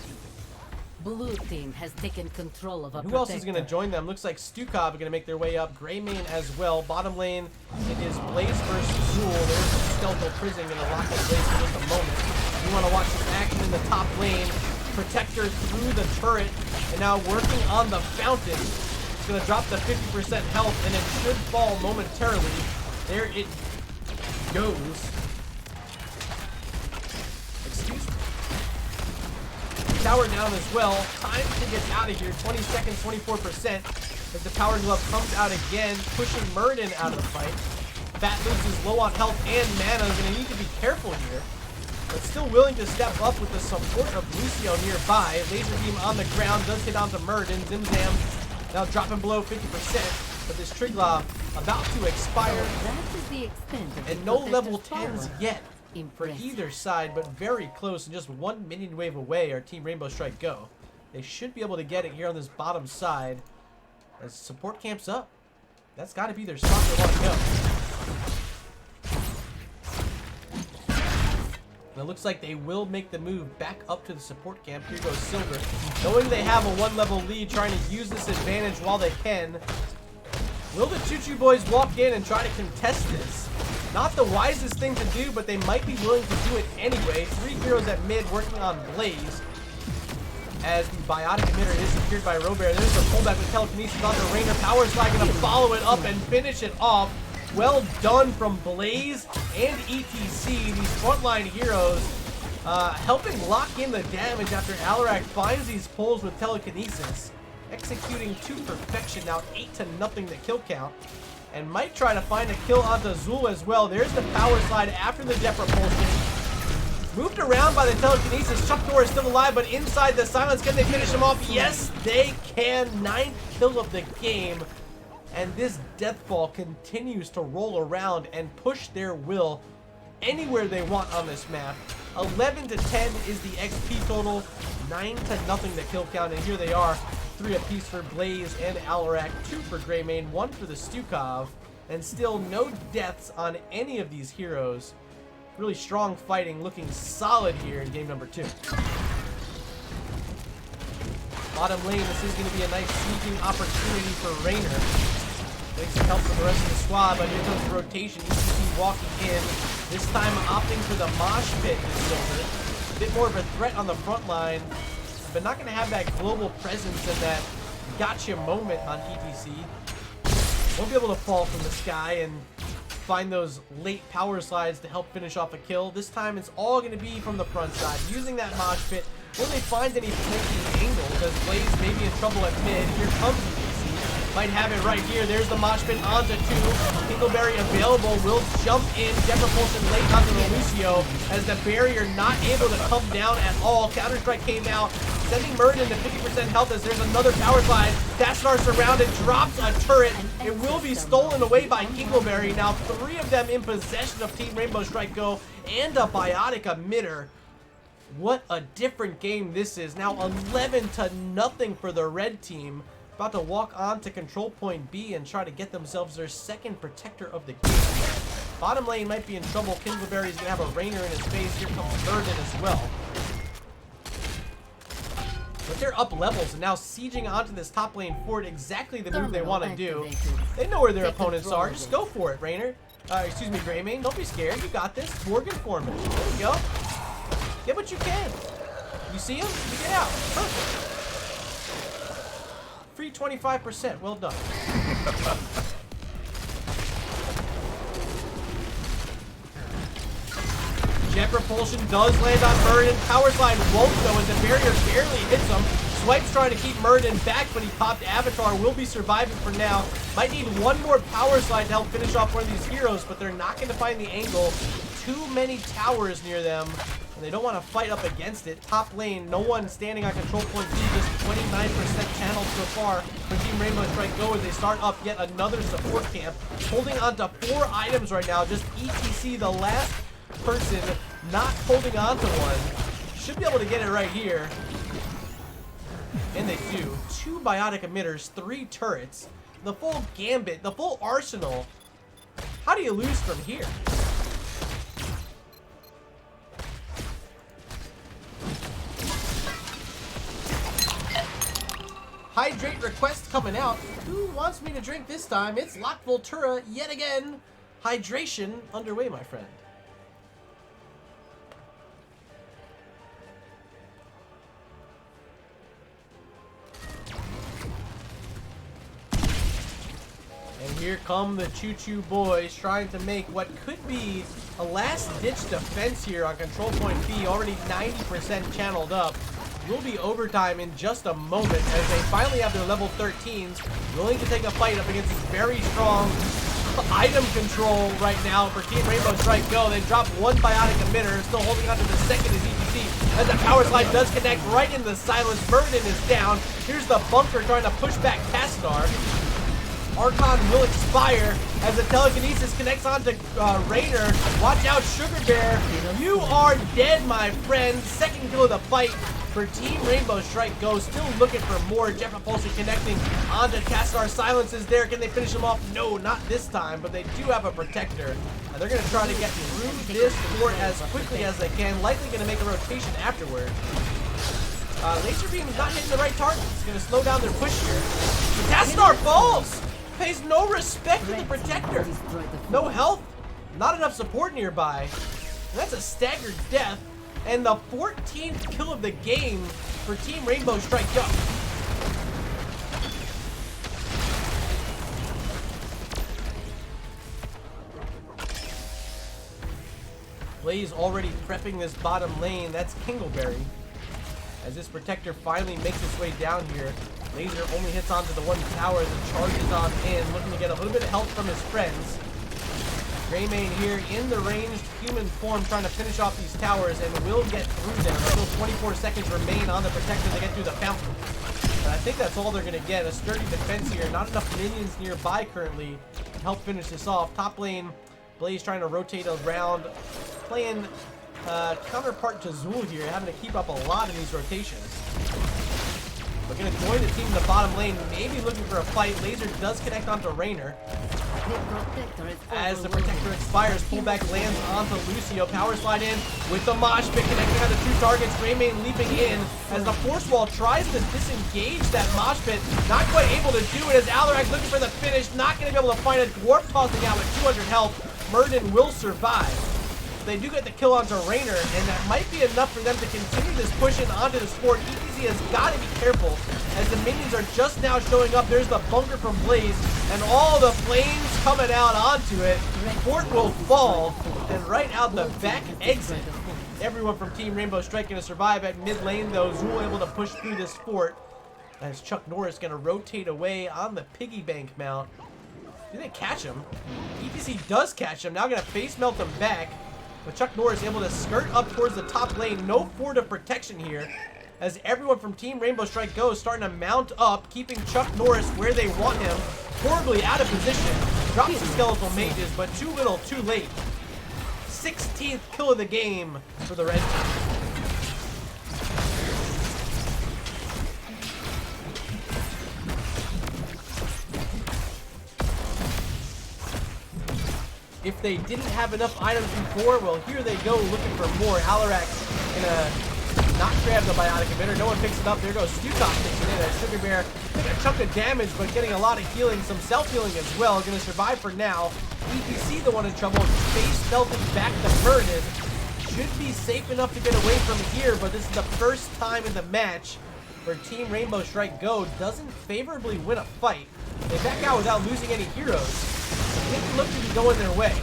Blue team has taken control of a Who else is going to join them? Looks like Stukov are going to make their way up. Greymane as well. Bottom lane, it is Blaze versus Zul. There's the skeletal prison going to lock in Blaze for just a moment. You want to watch some action in the top lane. Protector through the turret, and now working on the fountain. It's going to drop to 50% health, and it should fall momentarily. There it goes. Excuse me. Tower down as well. Time to get out of here. 20 seconds, 24%. As the power glove comes out again, pushing Muradin out of the fight. Fat Loose is low on health and mana. Is going to need to be careful here, but still willing to step up with the support of Lucio nearby. Laser beam on the ground does hit onto Muradin. Zimzam now dropping below 50%. But this Triglav about to expire. That is the extent of And the no level protector's 10s power. yet for Impressive. either side, but very close, and just 1 minion wave away are Team Rainbow Strike Go. They should be able to get it here on this bottom side as support camps up. That's got to be their spot they want to go. And it looks like they will make the move back up to the support camp. Here goes Silver, knowing they have a 1-level lead, trying to use this advantage while they can. Will the Choo Choo Boiz walk in and try to contest this? Not the wisest thing to do, but they might be willing to do it anyway. 3 heroes at mid working on Blaze. As the biotic emitter is secured by Robert. There's the pullback with telekinesis on the Rainer. Power Slide going to follow it up and finish it off. Well done from Blaze and ETC. These frontline heroes helping lock in the damage after Alarak finds these pulls with telekinesis. Executing to perfection. Now 8-0 the kill count. And might try to find a kill onto Zul as well. There's the power slide after the jet propulsion. Moved around by the telekinesis. Chuck Norris still alive, but inside the silence, can they finish him off? Yes, they can. 9th kill of the game. And this Deathball continues to roll around and push their will anywhere they want on this map. 11 to 10 is the XP total. 9 to nothing the kill count. And here they are. 3 apiece for Blaze and Alarak. 2 for Greymane. 1 for the Stukov. And still no deaths on any of these heroes. Really strong fighting, looking solid here in game number 2. Bottom lane, this is going to be a nice sneaking opportunity for Raynor. Getting some help from the rest of the squad, but here comes the rotation. ECC walking in, this time opting for the mosh pit this Silver. A bit more of a threat on the front line, but not going to have that global presence and that gotcha moment on ETC. Won't be able to fall from the sky and find those late power slides to help finish off a kill. This time it's all going to be from the front side, using that mosh pit. Will they find any flanking angle? Because Blaze may be in trouble at mid. Here comes ETC. Might have it right here. There's the mosh pit onto 2. Kinkleberry available. Will jump in. Jet Propulsion late onto the Lucio as the barrier not able to come down at all. Counter-Strike came out, sending Murden to 50% health as there's another power slide. Dasnar surrounded, drops a turret. It will be stolen away by Kinkleberry. Now 3 of them in possession of Team Rainbow Strike Go and a Biotic emitter. What a different game this is. Now 11 to nothing for the red team. About to walk on to control point B and try to get themselves their second protector of the game. Bottom lane might be in trouble. Kinkleberry's going to have a Raynor in his face. Here comes Murden as well. But they're up levels and now sieging onto this top lane fort, exactly the move they want to do. They know where their opponents are. Just go for it, Raynor. Excuse me, Greymane. Don't be scared. You got this. Morgan Foreman. There you go. Get what you can. You see him? You get out. Perfect. Free 25%. Well done. Jet Propulsion does land on Murden. Power Slide won't though as the barrier barely hits him. Swipe's trying to keep Murden back, but he popped Avatar. Will be surviving for now. Might need one more Power Slide to help finish off one of these heroes, but they're not going to find the angle. Too many towers near them, and they don't want to fight up against it. Top lane, no one standing on control point B, just 29% channeled so far for Team Rainbow Strike Go as they start up yet another support camp. Holding on to 4 items right now, just ETC, the last person not holding on to one. Should be able to get it right here. And they do. 2 biotic emitters, 3 turrets, the full gambit, the full arsenal. How do you lose from here? Hydrate request coming out. Who wants me to drink this time? It's Lock Voltura yet again. Hydration underway, my friend. And here come the Choo Choo Boiz trying to make what could be a last-ditch defense here on control point B, already 90% channeled up. Will be overtime in just a moment as they finally have their level 13s, willing to take a fight up against this very strong item control right now for Team Rainbow Strike Go. They dropped 1 biotic emitter, still holding on to the second is ETC. As the power slide does connect right in the silence, Murden is down. Here's the bunker trying to push back Tastar. Archon will expire as the telekinesis connects onto Raynor. Watch out, Sugar Bear. You are dead, my friend. Second kill of the fight for Team Rainbow Strike Go. Still looking for more. Jet Propulsion connecting onto Tastar. Silence is there. Can they finish him off? No, not this time, but they do have a protector. And they're going to try to get through this fort as quickly as they can. Likely going to make a rotation afterward. Laser Beam is not hitting the right target. It's going to slow down their push here. But Tastar falls! Pays no respect to the protector. No health, not enough support nearby. And that's a staggered death. And the 14th kill of the game for Team Rainbow Strike Go. Blaze already prepping this bottom lane. That's Kinkleberry. As this protector finally makes its way down here. Laser only hits onto the one tower as it charges on in, looking to get a little bit of help from his friends. Greymane here in the ranged human form trying to finish off these towers and will get through them. Still 24 seconds remain on the protector to get through the fountain. But I think that's all they're going to get. A sturdy defense here. Not enough minions nearby currently to help finish this off. Top lane, Blaze trying to rotate around. Playing counterpart to Zul here, having to keep up a lot in these rotations. We're going to join the team in the bottom lane, maybe looking for a fight. Laser does connect onto Raynor. As the protector expires, pullback lands onto Lucio. Power slide in with the mosh pit, connecting onto two targets. Greymane leaping in as the force wall tries to disengage that mosh pit. Not quite able to do it as Alarak looking for the finish. Not going to be able to find a dwarf tossing out with 200 health. Murden will survive. They do get the kill onto Raynor, and that might be enough for them to continue this push in onto this fort. ETZ has got to be careful as the minions are just now showing up. There's the bunker from Blaze, and all the flames coming out onto it. Fort will fall, and right out the back exit. Everyone from Team Rainbow Strike going to survive at mid lane, though. Zul able to push through this fort as Chuck Norris going to rotate away on the piggy bank mount. Do they catch him? ETC does catch him. Now going to face melt him back. But Chuck Norris able to skirt up towards the top lane. No fort of protection here as everyone from Team Rainbow Strike Go is starting to mount up, keeping Chuck Norris where they want him. Horribly out of position. Drops the skeletal mages, but too little, too late. 16th kill of the game for the red team. If they didn't have enough items before, well, here they go looking for more. Alarak gonna not grab the biotic emitter. No one picks it up. There goes Stukov picks it in as Sugar Bear took a chunk of damage, but getting a lot of healing, some self-healing as well. Gonna survive for now. ETC the one in trouble. Face melting back to Murden. Should be safe enough to get away from here, but this is the first time in the match where Team Rainbow Strike Go doesn't favorably win a fight. They back out without losing any heroes. Didn't look to be going their way.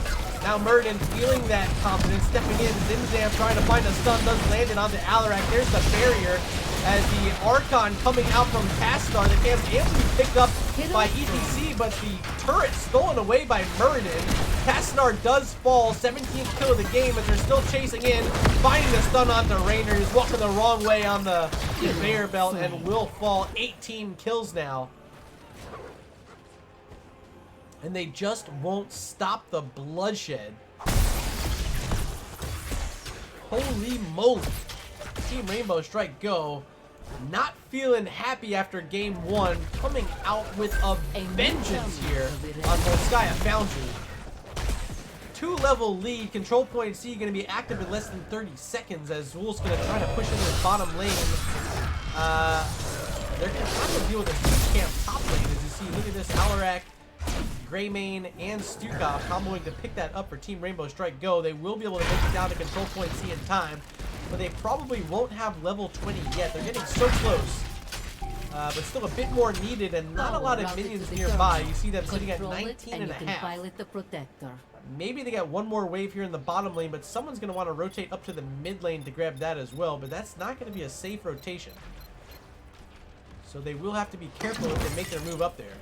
Now Murden feeling that confidence, stepping in. Zimzam trying to find a stun, does land it onto Alarak. There's the barrier as the Archon coming out from Castar. The camp's able to be picked up by ETC, but the turret stolen away by Murden. Castar does fall, 17th kill of the game, but they're still chasing in, finding the stun onto Raynor. He's walking the wrong way on the conveyor belt and will fall. 18 kills now. And they just won't stop the bloodshed. Holy moly. Team Rainbow Strike Go not feeling happy after game one, coming out with a vengeance here on Volskaya Foundry. 2-level lead, control point C going to be active in less than 30 seconds as Zul's going to try to push into the bottom lane. They're going to have to deal with this camp top lane as you see. Look at this, Alarak, Greymane, and Stukov comboing to pick that up for Team Rainbow Strike Go. They will be able to make it down to control point C in time, but they probably won't have level 20 yet. They're getting so close, but still a bit more needed and not a lot of minions nearby. You see them sitting at 19 and a half. Maybe they get one more wave here in the bottom lane, but someone's going to want to rotate up to the mid lane to grab that as well, but that's not going to be a safe rotation. So they will have to be careful if they make their move up there.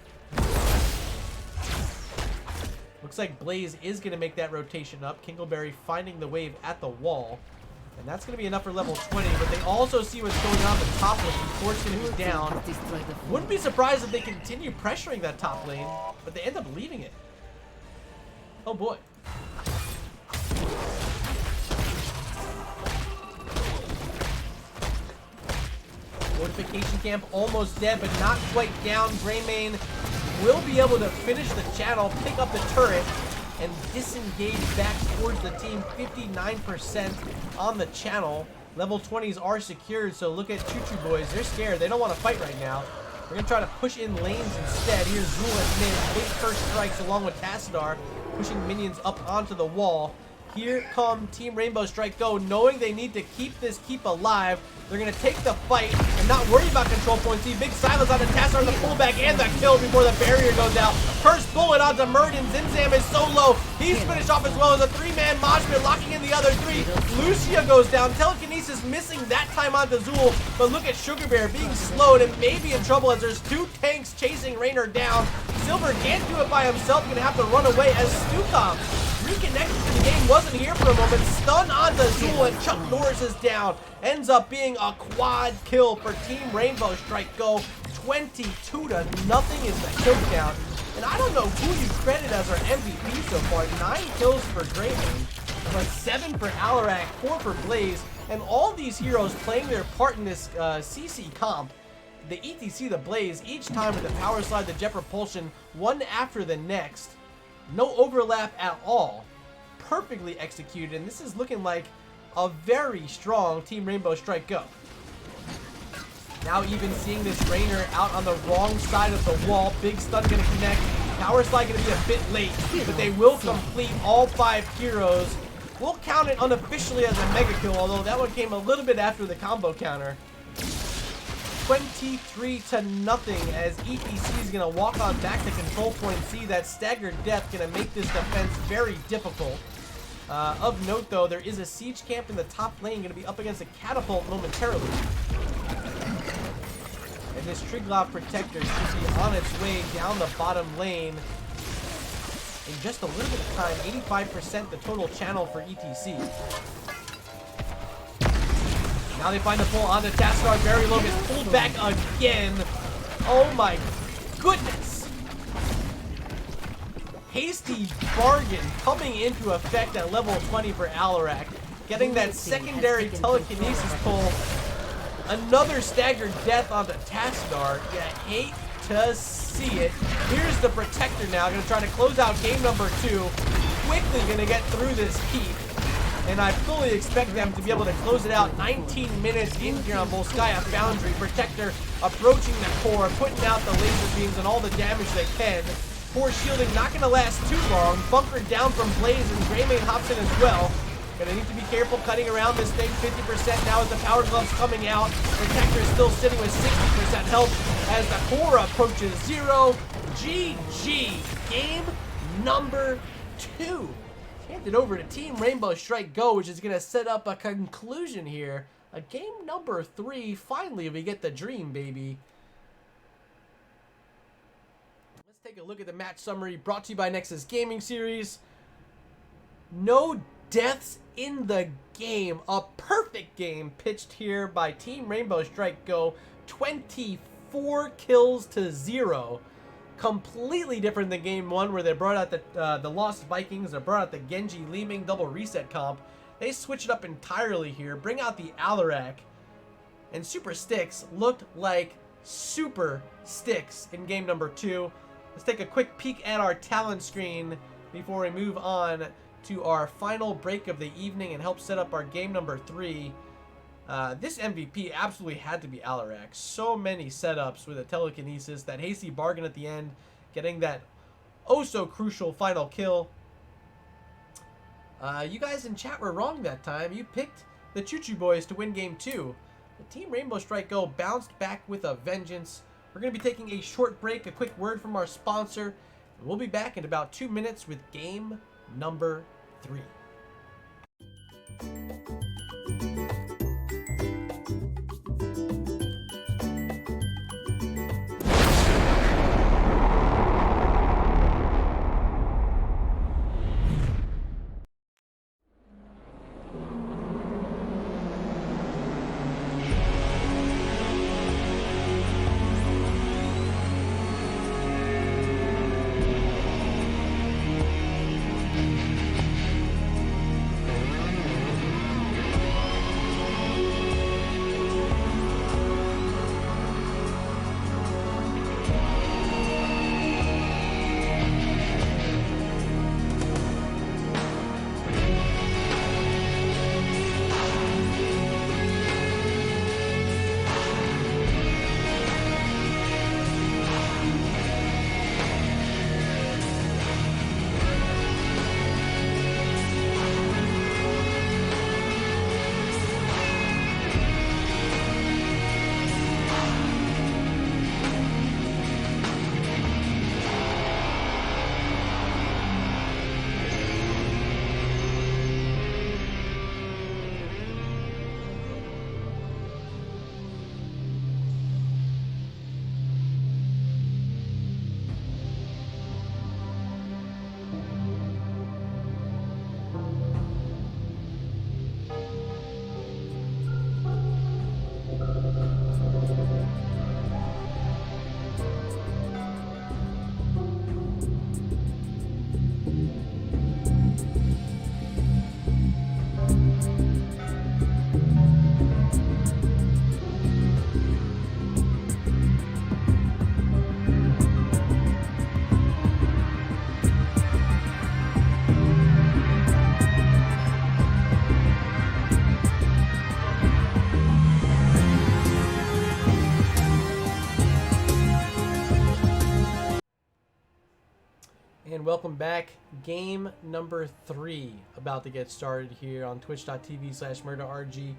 Looks like Blaze is going to make that rotation up. Kingleberry finding the wave at the wall. And that's going to be enough for level 20. But they also see what's going on in the top lane. Fort's going to move down. Wouldn't be surprised if they continue pressuring that top lane. But they end up leaving it. Oh boy. Fortification camp almost dead, but not quite down. Greymane will be able to finish the channel, pick up the turret, and disengage back towards the team. 59% on the channel. Level 20s are secured, so look at Choo Choo Boiz. They're scared. They don't want to fight right now. We're going to try to push in lanes instead. Here's Zul at mid. Big first strikes along with Tassadar, pushing minions up onto the wall. Here come Team Rainbow Strike Go, knowing they need to keep this keep alive. They're going to take the fight and not worry about control point C. Big silence on the Tassadar, the pullback, and the kill before the barrier goes out. First bullet onto Murden. Zimzam is so low. He's finished off as well as a 3-man mosh pit, locking in the other 3. Lucia goes down. Telekinesis missing that time onto Zul. But look at Sugar Bear being slowed and maybe in trouble as there's 2 tanks chasing Raynor down. Silver can't do it by himself. Going to have to run away as Stukov reconnection to the game wasn't here for a moment. Stun onto Zool, and Chuck Norris is down. Ends up being a quad kill for Team Rainbow Strike Go. 22 to nothing is the kill count. And I don't know who you credit as our MVP so far. 9 kills for Draymond, but 7 for Alarak, 4 for Blaze, and all these heroes playing their part in this CC comp. The ETC, the Blaze, each time with the power slide, the jet propulsion, one after the next. No overlap at all. Perfectly executed, and this is looking like a very strong Team Rainbow Strike Go. Now even seeing this Rainer out on the wrong side of the wall. Big stun gonna connect. Power slide gonna be a bit late, but they will complete all 5 heroes. We'll count it unofficially as a mega kill, although that one came a little bit after the combo counter. 23 to nothing as ETC is gonna walk on back to control point C. That staggered death gonna make this defense very difficult. Of note though, there is a siege camp in the top lane gonna be up against a catapult momentarily. And this Triglav Protector should be on its way down the bottom lane in just a little bit of time. 85% the total channel for ETC. Now they find the pull onto Taskar. Very low gets pulled back again. Oh my goodness. Hasty Bargain coming into effect at level 20 for Alarak. Getting that secondary telekinesis pull. Another staggered death onto Taskar. You hate to see it. Here's the Protector now. Going to try to close out game number 2. Quickly going to get through this heat. And I fully expect them to be able to close it out. 19 minutes in here on Volskaya Foundry. Protector approaching the core, putting out the laser beams and all the damage they can. Core shielding not going to last too long. Bunkered down from Blaze, and Greymane hops in as well. Gonna need to be careful cutting around this thing. 50% now as the power glove's coming out. Protector is still sitting with 60% health as the core approaches 0. GG. Game number 2. Hand it over to Team Rainbow Strike Go, which is gonna set up a conclusion here. A game number 3. Finally, we get the dream, baby. Let's take a look at the match summary brought to you by Nexus Gaming Series. No deaths in the game. A perfect game pitched here by Team Rainbow Strike Go. 24 kills to 0. Completely different than game 1, where they brought out the Lost Vikings. They brought out the Genji Li Ming double reset comp. They switch it up entirely here. Bring out the Alarak. And Super Sticks looked like Super Sticks in game number 2. Let's take a quick peek at our talent screen before we move on to our final break of the evening and help set up our game number 3. This MVP absolutely had to be Alarak. So many setups with a telekinesis, that hasty bargain at the end, getting that oh so crucial final kill. You guys in chat were wrong that time. You picked the Choo Choo Boiz to win game 2. The Team Rainbow Strike Go bounced back with a vengeance. We're going to be taking a short break, a quick word from our sponsor, and we'll be back in about 2 minutes with game number 3. And welcome back. Game number 3 about to get started here on twitch.tv/murderrg.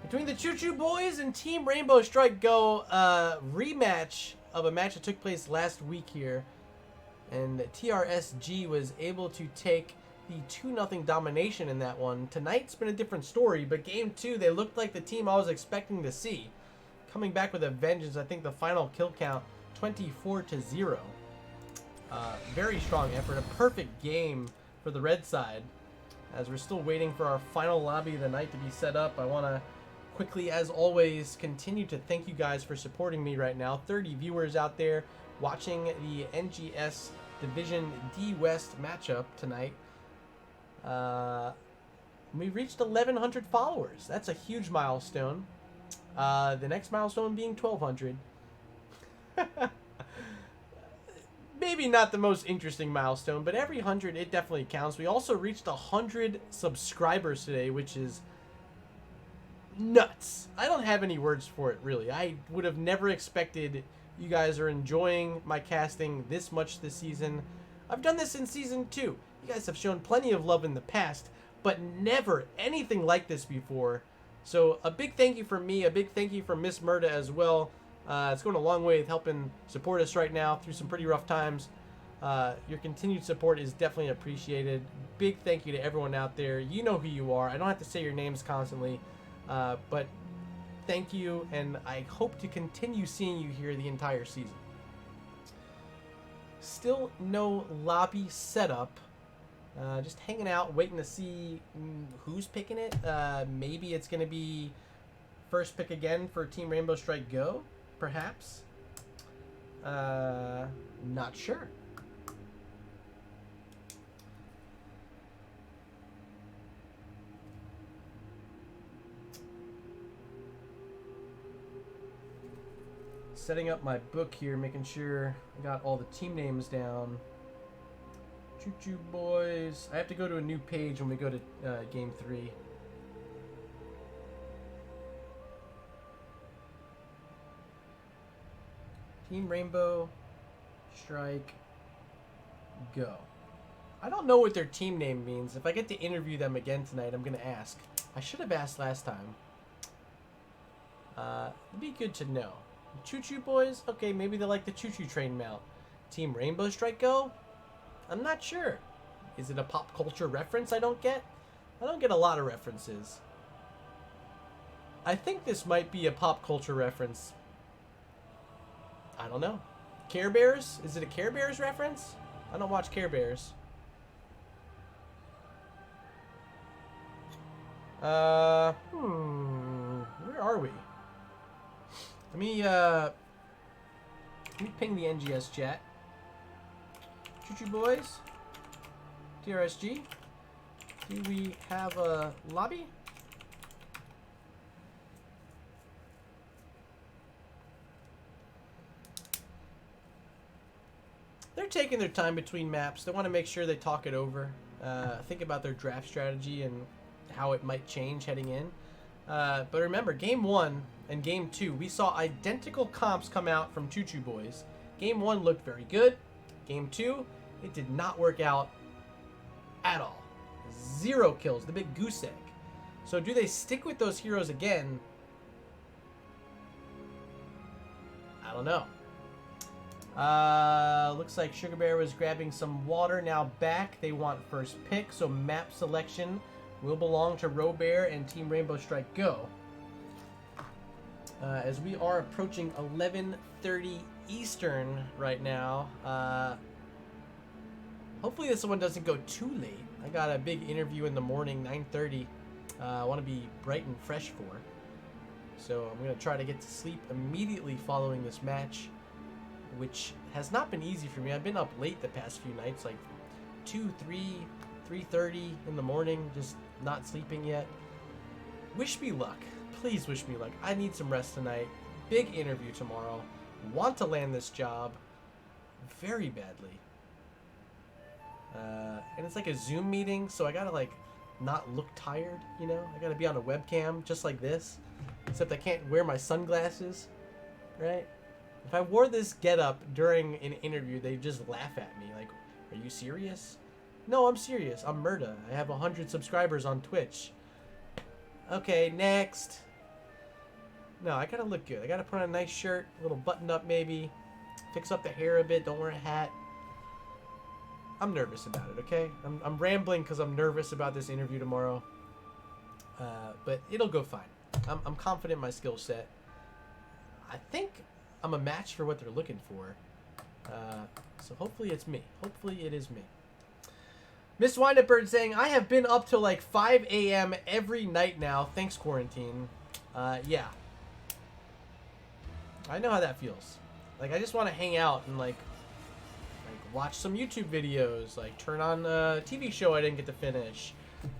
Between the Choo Choo Boiz and Team Rainbow Strike Go, rematch of a match that took place last week here. And TRSG was able to take the 2-0 domination in that one. Tonight's been a different story, but game 2, they looked like the team I was expecting to see. Coming back with a vengeance. I think the final kill count, 24-0. Very strong effort. A perfect game for the red side. As we're still waiting for our final lobby of the night to be set up, I want to quickly, as always, continue to thank you guys for supporting me right now. 30 viewers out there watching the NGS Division D West matchup tonight. We reached 1,100 followers. That's a huge milestone. The next milestone being 1,200. Maybe not the most interesting milestone, but every 100, it definitely counts. We also reached 100 subscribers today, which is nuts. I don't have any words for it, really. I would have never expected you guys are enjoying my casting this much this season. I've done this in Season 2. You guys have shown plenty of love in the past, but never anything like this before. So a big thank you for me, a big thank you for Miss Murda as well. It's going a long way with helping support us right now through some pretty rough times. Your continued support is definitely appreciated. Big thank you to everyone out there. You know who you are. I don't have to say your names constantly, but thank you, and I hope to continue seeing you here the entire season. Still no lobby setup. Just hanging out, waiting to see who's picking it. Maybe it's going to be first pick again for Team Rainbow Strike Go. Perhaps. Not sure. Setting up my book here, making sure I got all the team names down. Choo Choo Boiz. I have to go to a new page when we go to Game 3. Team Rainbow Strike Go. I don't know what their team name means. If I get to interview them again tonight, I'm going to ask. I should have asked last time. It'd be good to know. Choo Choo Boiz? Okay, maybe they like the Choo Choo Train mount. Team Rainbow Strike Go? I'm not sure. Is it a pop culture reference I don't get? I don't get a lot of references. I think this might be a pop culture reference. I don't know. Care Bears? Is it a Care Bears reference? I don't watch Care Bears. Where are we? Let me ping the NGS chat. Choo Choo Boiz? TRSG? Do we have a lobby? They're taking their time between maps. They want to make sure they talk it over. Think about their draft strategy and how it might change heading in. But remember, Game 1 and Game 2, we saw identical comps come out from Choo Choo Boiz. Game 1 looked very good. Game 2, it did not work out at all. 0 kills, the big goose egg. So do they stick with those heroes again? I don't know. Looks like Sugar Bear was grabbing some water. Now back, they want first pick, so map selection will belong to Robear and Team Rainbow Strike Go. As we are approaching 11:30 Eastern right now. Hopefully this one doesn't go too late. I got a big interview in the morning, 9:30. I want to be bright and fresh for. So I'm going to try to get to sleep immediately following this match, which has not been easy for me. I've been up late the past few nights, like 2, 3, 3:30 in the morning, just not sleeping yet. Wish me luck. Please wish me luck. I need some rest tonight. Big interview tomorrow. Want to land this job very badly. And it's like a Zoom meeting, so I gotta like not look tired, you know? I gotta be on a webcam just like this, except I can't wear my sunglasses, right? If I wore this getup during an interview, they'd just laugh at me. Like, Are you serious? No, I'm serious. I'm Murda. I have 100 subscribers on Twitch. Okay, next. No, I gotta look good. I gotta put on a nice shirt, a little button up maybe. Fix up the hair a bit. Don't wear a hat. I'm nervous about it, okay? I'm rambling because I'm nervous about this interview tomorrow. But it'll go fine. I'm confident in my skill set. I think I'm a match for what they're looking for. So hopefully it's me. Hopefully it is me. Miss Windupbird saying, I have been up till like 5 a.m. every night now. Thanks, quarantine. Yeah. I know how that feels. Like, I just want to hang out and, like watch some YouTube videos. Like, turn on a TV show I didn't get to finish.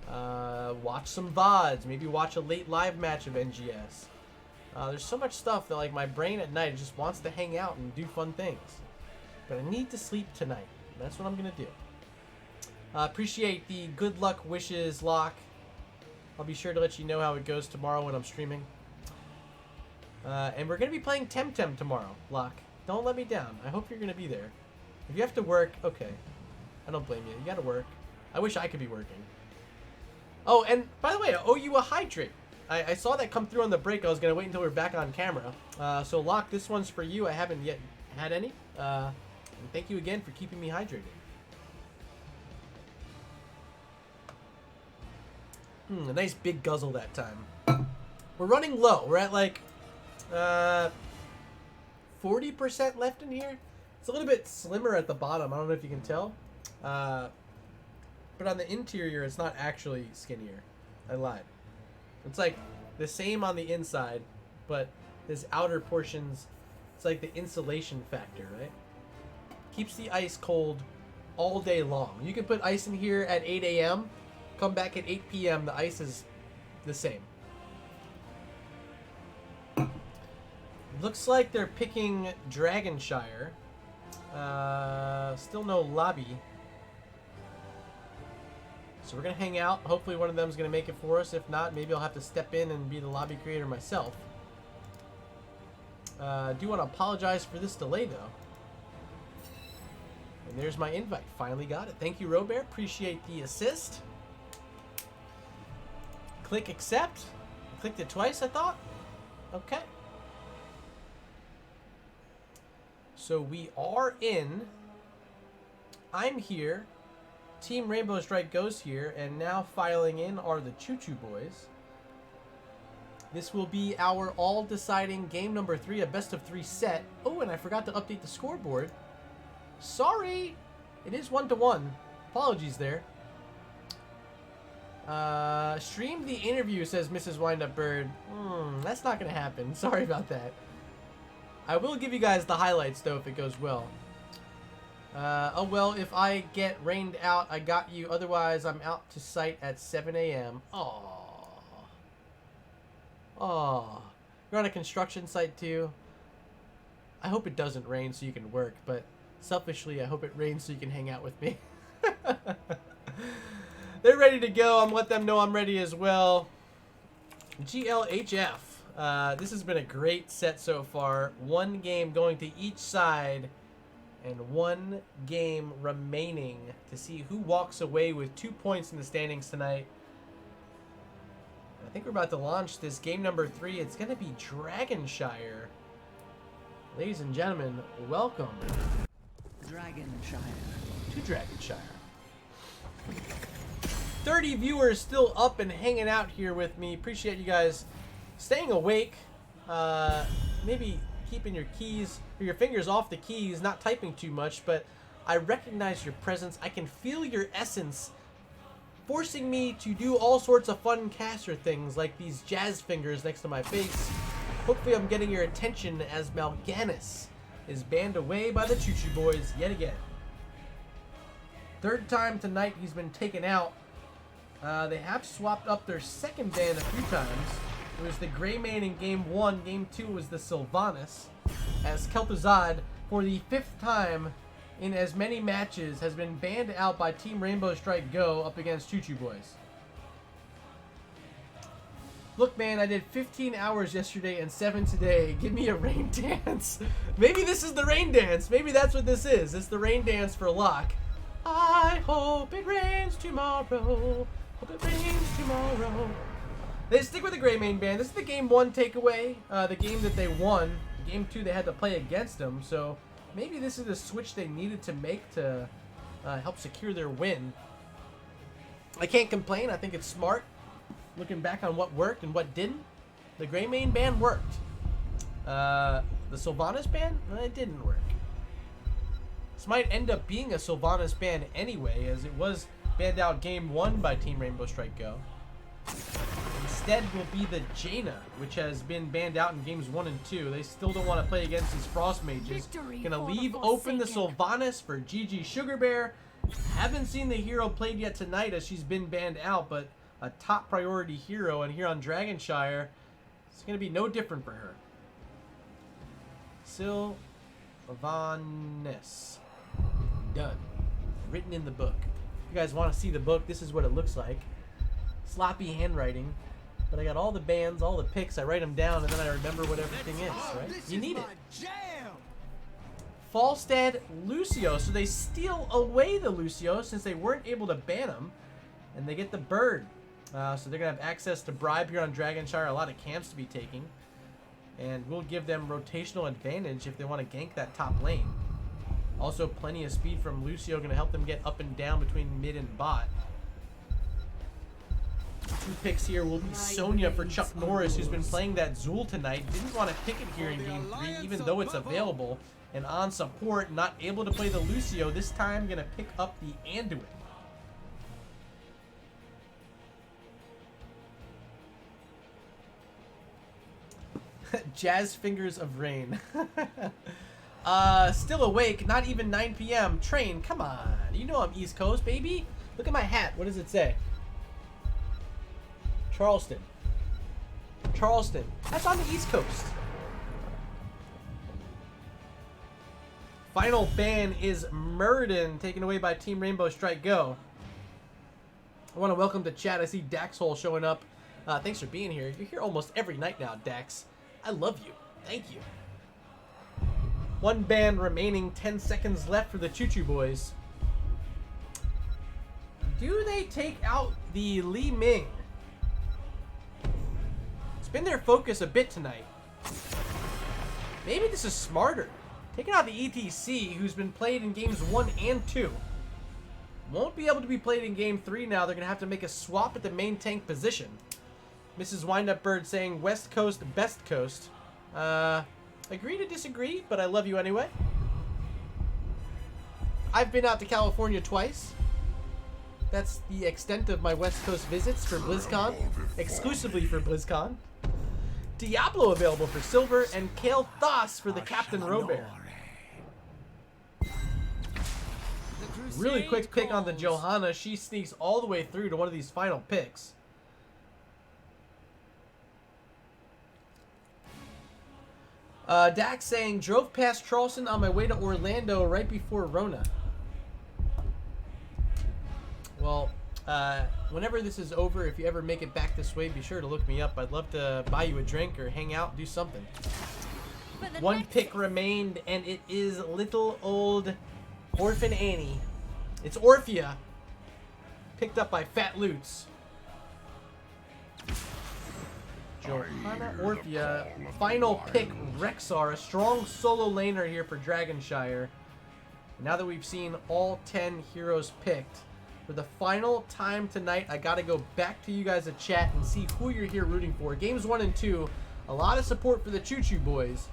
Watch some VODs. Maybe watch a late live match of NGS. There's so much stuff that, like, my brain at night just wants to hang out and do fun things. But I need to sleep tonight. That's what I'm going to do. Appreciate the good luck wishes, Locke. I'll be sure to let you know how it goes tomorrow when I'm streaming. And we're going to be playing Temtem tomorrow, Locke. Don't let me down. I hope you're going to be there. If you have to work, okay. I don't blame you. You got to work. I wish I could be working. Oh, and by the way, I owe you a hydrate. I saw that come through on the break. I was going to wait until we were back on camera. So, Locke, this one's for you. I haven't yet had any. And thank you again for keeping me hydrated. A nice big guzzle that time. We're running low. We're at like 40% left in here. It's a little bit slimmer at the bottom. I don't know if you can tell. But on the interior, it's not actually skinnier. I lied. It's like the same on the inside, but this outer portions, it's like the insulation factor, right? Keeps the ice cold all day long. You can put ice in here at 8 a.m., come back at 8 p.m., the ice is the same. Looks like they're picking Dragonshire. Still no lobby. So we're going to hang out. Hopefully one of them is going to make it for us. If not, maybe I'll have to step in and be the lobby creator myself. I do want to apologize for this delay, though. And there's my invite. Finally got it. Thank you, Robert. Appreciate the assist. Click accept. Clicked it twice, I thought. Okay. So we are in. I'm here. Team Rainbow Strike goes here. And now filing in are the Choo Choo Boiz. This will be our all-deciding game number 3, a best-of-3 set. Oh, and I forgot to update the scoreboard. Sorry! It is 1-1. Apologies there. Stream the interview, says Mrs. Windupbird. That's not going to happen. Sorry about that. I will give you guys the highlights, though, if it goes well. Oh, well, if I get rained out, I got you. Otherwise, I'm out to site at 7 a.m. Aww. Aww. You're on a construction site, too. I hope it doesn't rain so you can work, but selfishly, I hope it rains so you can hang out with me. They're ready to go. I'm let them know I'm ready as well. GLHF. This has been a great set so far. One game going to each side and one game remaining to see who walks away with 2 points in the standings tonight. I think we're about to launch this game number 3. It's going to be Dragonshire. Ladies and gentlemen, welcome Dragonshire. to Dragonshire. 30 viewers still up and hanging out here with me. Appreciate you guys staying awake. Maybe keeping your keys or your fingers off the keys, not typing too much, but I recognize your presence. I can feel your essence forcing me to do all sorts of fun caster things like these jazz fingers next to my face. Hopefully I'm getting your attention as Mal'Ganis is banned away by the Choo Choo Boiz yet again. Third time tonight he's been taken out. They have swapped up their second ban a few times. It was the Greymane in Game 1. Game 2 was the Sylvanas. As Kel'Thuzad, for the 5th time in as many matches, has been banned out by Team Rainbow Strike Go up against Choo Choo Boiz. Look, man, I did 15 hours yesterday and 7 today. Give me a rain dance. Maybe this is the rain dance. Maybe that's what this is. It's the rain dance for Locke. I hope it rains tomorrow. Hope it rains tomorrow. They stick with the Gray Main Band. This is the game 1 takeaway. The game that they won. Game 2 they had to play against them. So maybe this is the switch they needed to make to help secure their win. I can't complain. I think it's smart. Looking back on what worked and what didn't. The Gray Main Band worked. The Sylvanas Band? It didn't work. This might end up being a Sylvanas Band anyway, as it was banned out game 1 by Team Rainbow Strike Go. Instead will be the Jaina, which has been banned out in games 1 and 2. They still don't want to play against these Frost Mages. Gonna leave open the Sylvanas for GG Sugar Bear. Haven't seen the hero played yet tonight as she's been banned out, but a top priority hero, and here on Dragonshire, it's gonna be no different for her. Sylvanas. Done. Written in the book. If you guys want to see the book, this is what it looks like. Sloppy handwriting. But I got all the bands, all the picks. I write them down, and then I remember what everything is, right? You need it. Falstad Lucio. So they steal away the Lucio since they weren't able to ban him. And they get the bird. So they're going to have access to bribe here on Dragonshire. A lot of camps to be taking. And we'll give them rotational advantage if they want to gank that top lane. Also, plenty of speed from Lucio going to help them get up and down between mid and bot. 2 picks here will be Sonya for Chuck Norris, who's been playing that Zul tonight. Didn't want to pick it here in game 3, even though it's available. And on support, not able to play the Lucio. This time, going to pick up the Anduin. Jazz Fingers of Rain. Still awake, not even 9 p.m. Train, come on. You know I'm East Coast, baby. Look at my hat. What does it say? Charleston. Charleston. That's on the East Coast. Final ban is Murden, taken away by Team Rainbow Strike Go. I want to welcome to chat. I see Daxhole showing up. Thanks for being here. You're here almost every night now, Dax. I love you. Thank you. 1 ban remaining, 10 seconds left for the Choo Choo Boiz. Do they take out the Li Ming? It's been their focus a bit tonight. Maybe this is smarter. Taking out the ETC, who's been played in games 1 and 2. Won't be able to be played in game 3 now. They're going to have to make a swap at the main tank position. Mrs. Windup Bird saying West Coast, best coast. Agree to disagree, but I love you anyway. I've been out to California twice. That's the extent of my West Coast visits for BlizzCon. Exclusively for BlizzCon. Diablo available for silver, and Kale Thos for the Captain Robert. Really quick pick on the Johanna. She sneaks all the way through to one of these final picks. Dax saying, drove past Charleston on my way to Orlando right before Rona. Well, whenever this is over, if you ever make it back this way, be sure to look me up. I'd love to buy you a drink or hang out, do something. 1 pick remained, and it is little old Orphan Annie. It's Orphea, picked up by Fat Lutz. Johanna Orphea, final pick Rexar, a strong solo laner here for Dragonshire. Now that we've seen all 10 heroes picked, for the final time tonight, I gotta go back to you guys at chat and see who you're here rooting for. Games 1 and 2, a lot of support for the Choo Choo Boiz.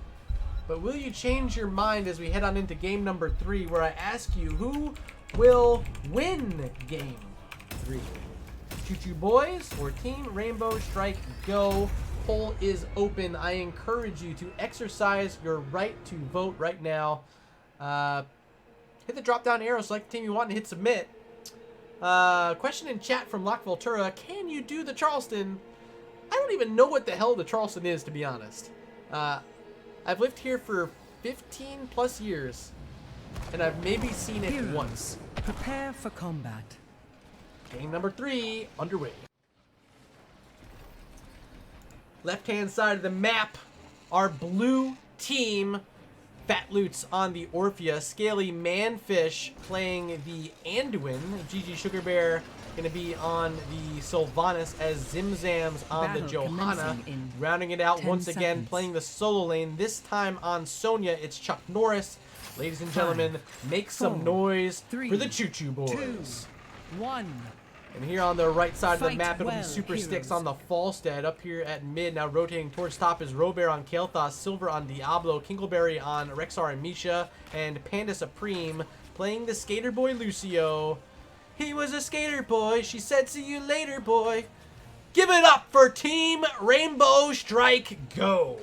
But will you change your mind as we head on into game number 3, where I ask you who will win game 3? Choo Choo Boiz or Team Rainbow Strike Go? Poll is open. I encourage you to exercise your right to vote right now. Hit the drop down arrow, select the team you want, and hit submit. Question in chat from Lock Voltura. Can you do the Charleston? I don't even know what the hell the Charleston is, to be honest. I've lived here for 15 plus years, and I've maybe seen it once. Prepare for combat. Game number 3 underway. Left-hand side of the map, our blue team Fat Loots on the Orphea. Scaly Manfish playing the Anduin. GG Sugar Bear going to be on the Sylvanas as Zimzam's on the Battle Johanna. commencing in Rounding it out 10 once again, seconds. playing the solo lane. This time on Sonya, it's Chuck Norris. Ladies and gentlemen, make some 4, noise 3, for the Choo Choo 2, Boys. 1. And here on the right side of the Fight map, it'll be well, Super Sticks heroes. on the Falstead. Up here at mid, now rotating towards top is Robert on Kael'thas, Silver on Diablo, Kinkleberry on Rexar and Misha, and Panda Supreme playing the Skater Boy Lucio. He was a skater boy, she said see you later boy. Give it up for Team Rainbow Strike Go!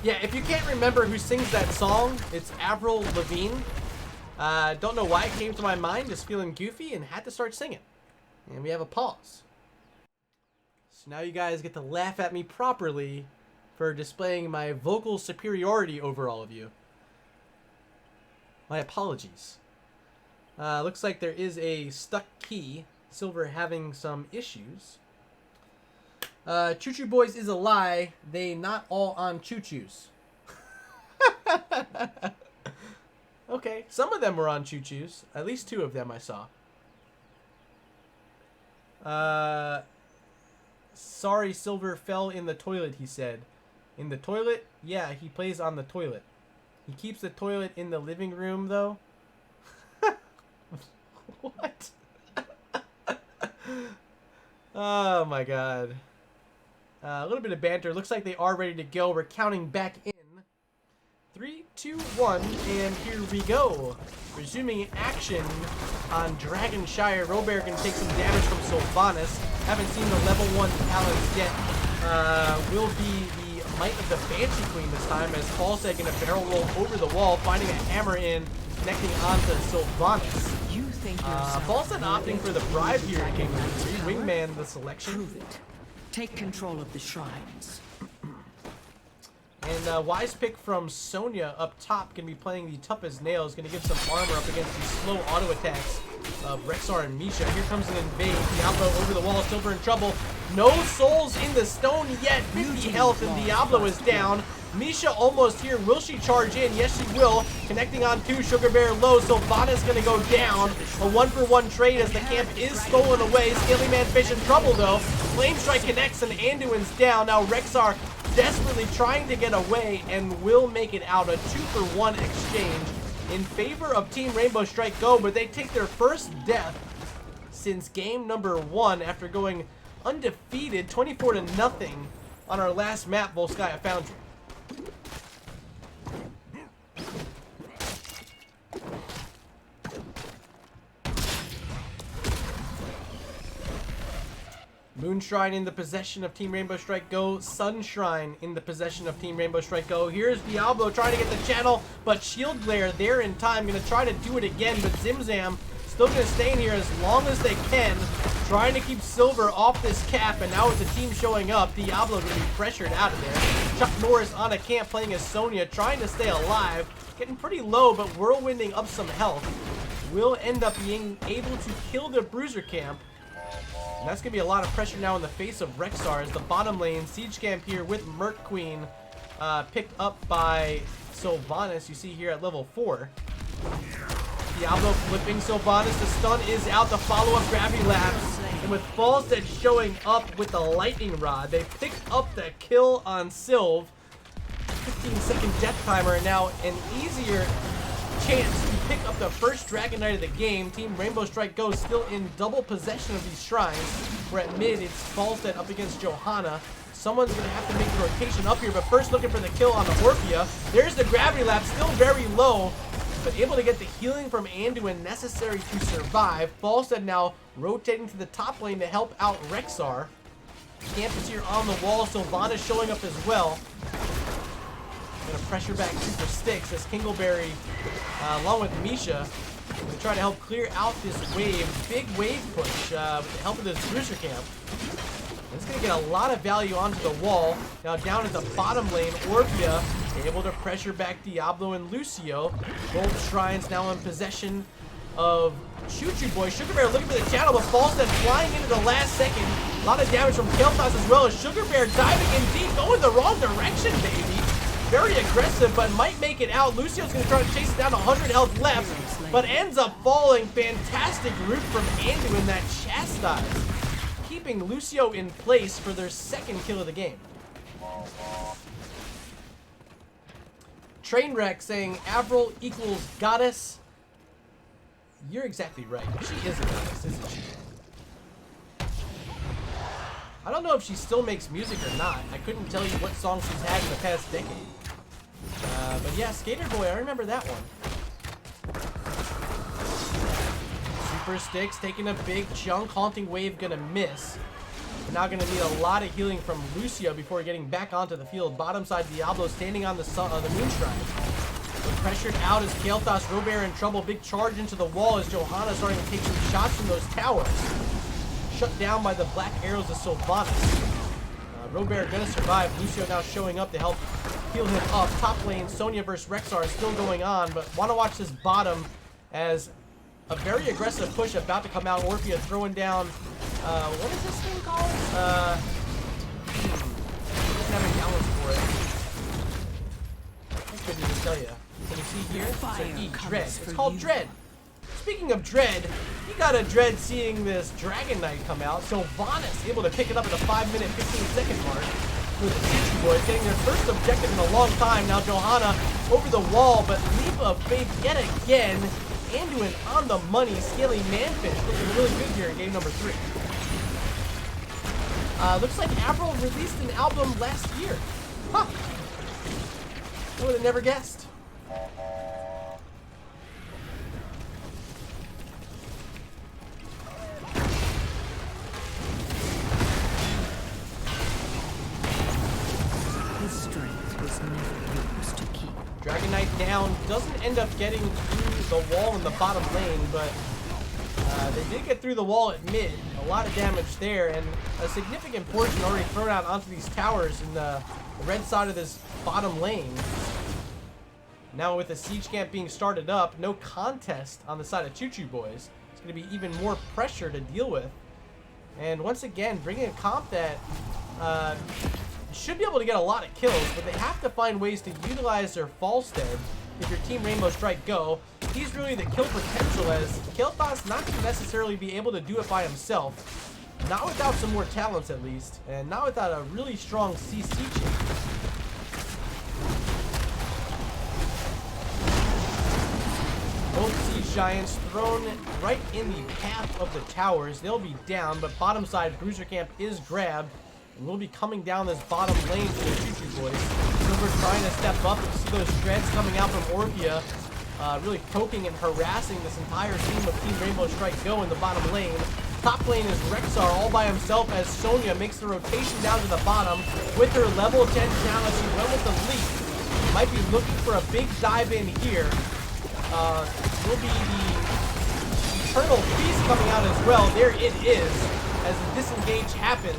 Yeah, if you can't remember who sings that song, it's Avril Lavigne. Don't know why it came to my mind, just feeling goofy and had to start singing. And we have a pause. So now you guys get to laugh at me properly for displaying my vocal superiority over all of you. My apologies. Looks like there is a stuck key. Silver having some issues. Choo Choo Boys is a lie. They not all on choo-choos. Okay, some of them were on choo-choos. At least 2 of them I saw. Sorry, Silver fell in the toilet, he said. In the toilet? Yeah, he plays on the toilet. He keeps the toilet in the living room, though. What? Oh, my God. A little bit of banter. Looks like they are ready to go. We're counting back in. 3, 2, 1, and here we go. Resuming action on Dragonshire. Robert can take some damage from Sylvanas. Haven't seen the level 1 talents yet. Will be the Might of the Banshee Queen this time as Falstad going to barrel roll over the wall, finding a hammer in, connecting onto Sylvanas. You think yourself Falstad opting for the bribe here in Game 3. Wingman the selection. Prove it. Take control of the shrines. And wise pick from Sonya up top, going to be playing the Tough as Nails, going to give some armor up against the slow auto attacks of Rexar and Misha. Here comes an invade. Diablo over the wall, Silver in trouble. No souls in the stone yet. 50 health, and Diablo is down. Misha almost here. Will she charge in? Yes, she will. Connecting on 2. Sugar Bear low. Sylvanas going to go down. A 1-for-1 trade as the camp is stolen away. Scaly Manfish in trouble, though. Flame Strike connects, and Anduin's down. Now Rexar desperately trying to get away and will make it out. A 2-for-1 exchange in favor of Team Rainbow Strike Go, but they take their first death since game number 1 after going undefeated 24-0 on our last map, Volskaya Foundry. Moonshrine in the possession of Team Rainbow Strike Go. Sunshrine in the possession of Team Rainbow Strike Go. Here's Diablo trying to get the channel, but Shield Glare there in time. Going to try to do it again, but Zimzam still going to stay in here as long as they can. Trying to keep Silver off this cap, and now with the team showing up, Diablo going to be pressured out of there. Chuck Norris on a camp playing as Sonya, trying to stay alive. Getting pretty low, but whirlwinding up some health. Will end up being able to kill the Bruiser camp. And that's going to be a lot of pressure now in the face of Rexar as the bottom lane siege camp here with Merc Queen picked up by Sylvanas. You see here at level 4. Diablo flipping Sylvanas. The stun is out. The follow-up Gravity Lapse. And with Falstad showing up with the Lightning Rod, they pick up the kill on Sylv. 15-second death timer, and now an easier chance to pick up the first Dragon Knight of the game. Team Rainbow Strike Go still in double possession of these shrines. We're at mid, it's Falstad up against Johanna. Someone's going to have to make the rotation up here, but first looking for the kill on the Orphea. There's the Gravity Lapse, still very low, but able to get the healing from Anduin necessary to survive. Falstad now rotating to the top lane to help out Rexar. Camp is here on the wall, Sylvanas showing up as well. Gonna pressure back Super Sticks as Kinkleberry, along with Misha, to try to help clear out this wave. Big wave push with the help of this Bruiser camp. It's gonna get a lot of value onto the wall. Now down at the bottom lane, Orphea able to pressure back Diablo and Lucio. Both shrines now in possession of Choo Choo Boiz. Sugar Bear looking for the channel, but Falstad flying into the last second. A lot of damage from Kael'thas as well as Sugar Bear diving in deep, going the wrong direction, baby. Very aggressive, but might make it out. Lucio's going to try to chase it down to 100 health left, but ends up falling. Fantastic root from Andu in that chastise, keeping Lucio in place for their second kill of the game. Trainwreck saying Avril equals goddess. You're exactly right. She is a goddess, isn't she? I don't know if she still makes music or not. I couldn't tell you what songs she's had in the past decade. But yeah, Skater Boy, I remember that one. Super Sticks taking a big chunk. Haunting Wave gonna miss. We're now gonna need a lot of healing from Lucio before getting back onto the field. Bottom side, Diablo standing on the Moon Shrine. But pressured out as Kael'thas, Robert in trouble. Big charge into the wall as Johanna starting to take some shots from those towers. Shut down by the black arrows of Sylvanas. Robert gonna survive. Lucio now showing up to help heal him up. Top lane, Sonya versus Rexar is still going on, but want to watch this bottom as a very aggressive push about to come out. Orphea throwing down, what is this thing called? Doesn't have any balance for it. I couldn't even tell you. Can you see here? It's an E, Dread. It's called Dread. Speaking of Dread, you gotta dread seeing this Dragon Knight come out. So Vanis able to pick it up at the 5-minute, 15-second mark with the Choo Choo Boiz getting their first objective in a long time. Now Johanna over the wall, but leap of faith yet again. Anduin on the money, scaling Manfish, looking really good here in game number 3. Looks like Avril released an album last year. Huh. I would have never guessed. Dragon Knight down, doesn't end up getting through the wall in the bottom lane, but they did get through the wall at mid. A lot of damage there, and a significant portion already thrown out onto these towers in the red side of this bottom lane. Now with the siege camp being started up, no contest on the side of Choo Choo Boiz. It's going to be even more pressure to deal with. And once again, bringing a comp that should be able to get a lot of kills, but they have to find ways to utilize their Falstad. If your Team Rainbow Strike go, he's really the kill potential, as Kael'thas not going to necessarily be able to do it by himself. Not without some more talents at least, and not without a really strong CC chain. Both Siege Giants thrown right in the path of the towers. They'll be down, but bottom side Bruiser Camp is grabbed. And we'll be coming down this bottom lane for the Choo Choo Boiz. Silver trying to step up and see those dreads coming out from Orphea. Really poking and harassing this entire team of Team Rainbow Strike Go in the bottom lane. Top lane is Rexar all by himself as Sonya makes the rotation down to the bottom. With her level 10 challenge, she went with the lead. Might be looking for a big dive in here. Will be the Eternal Feast coming out as well. There it is as the disengage happens.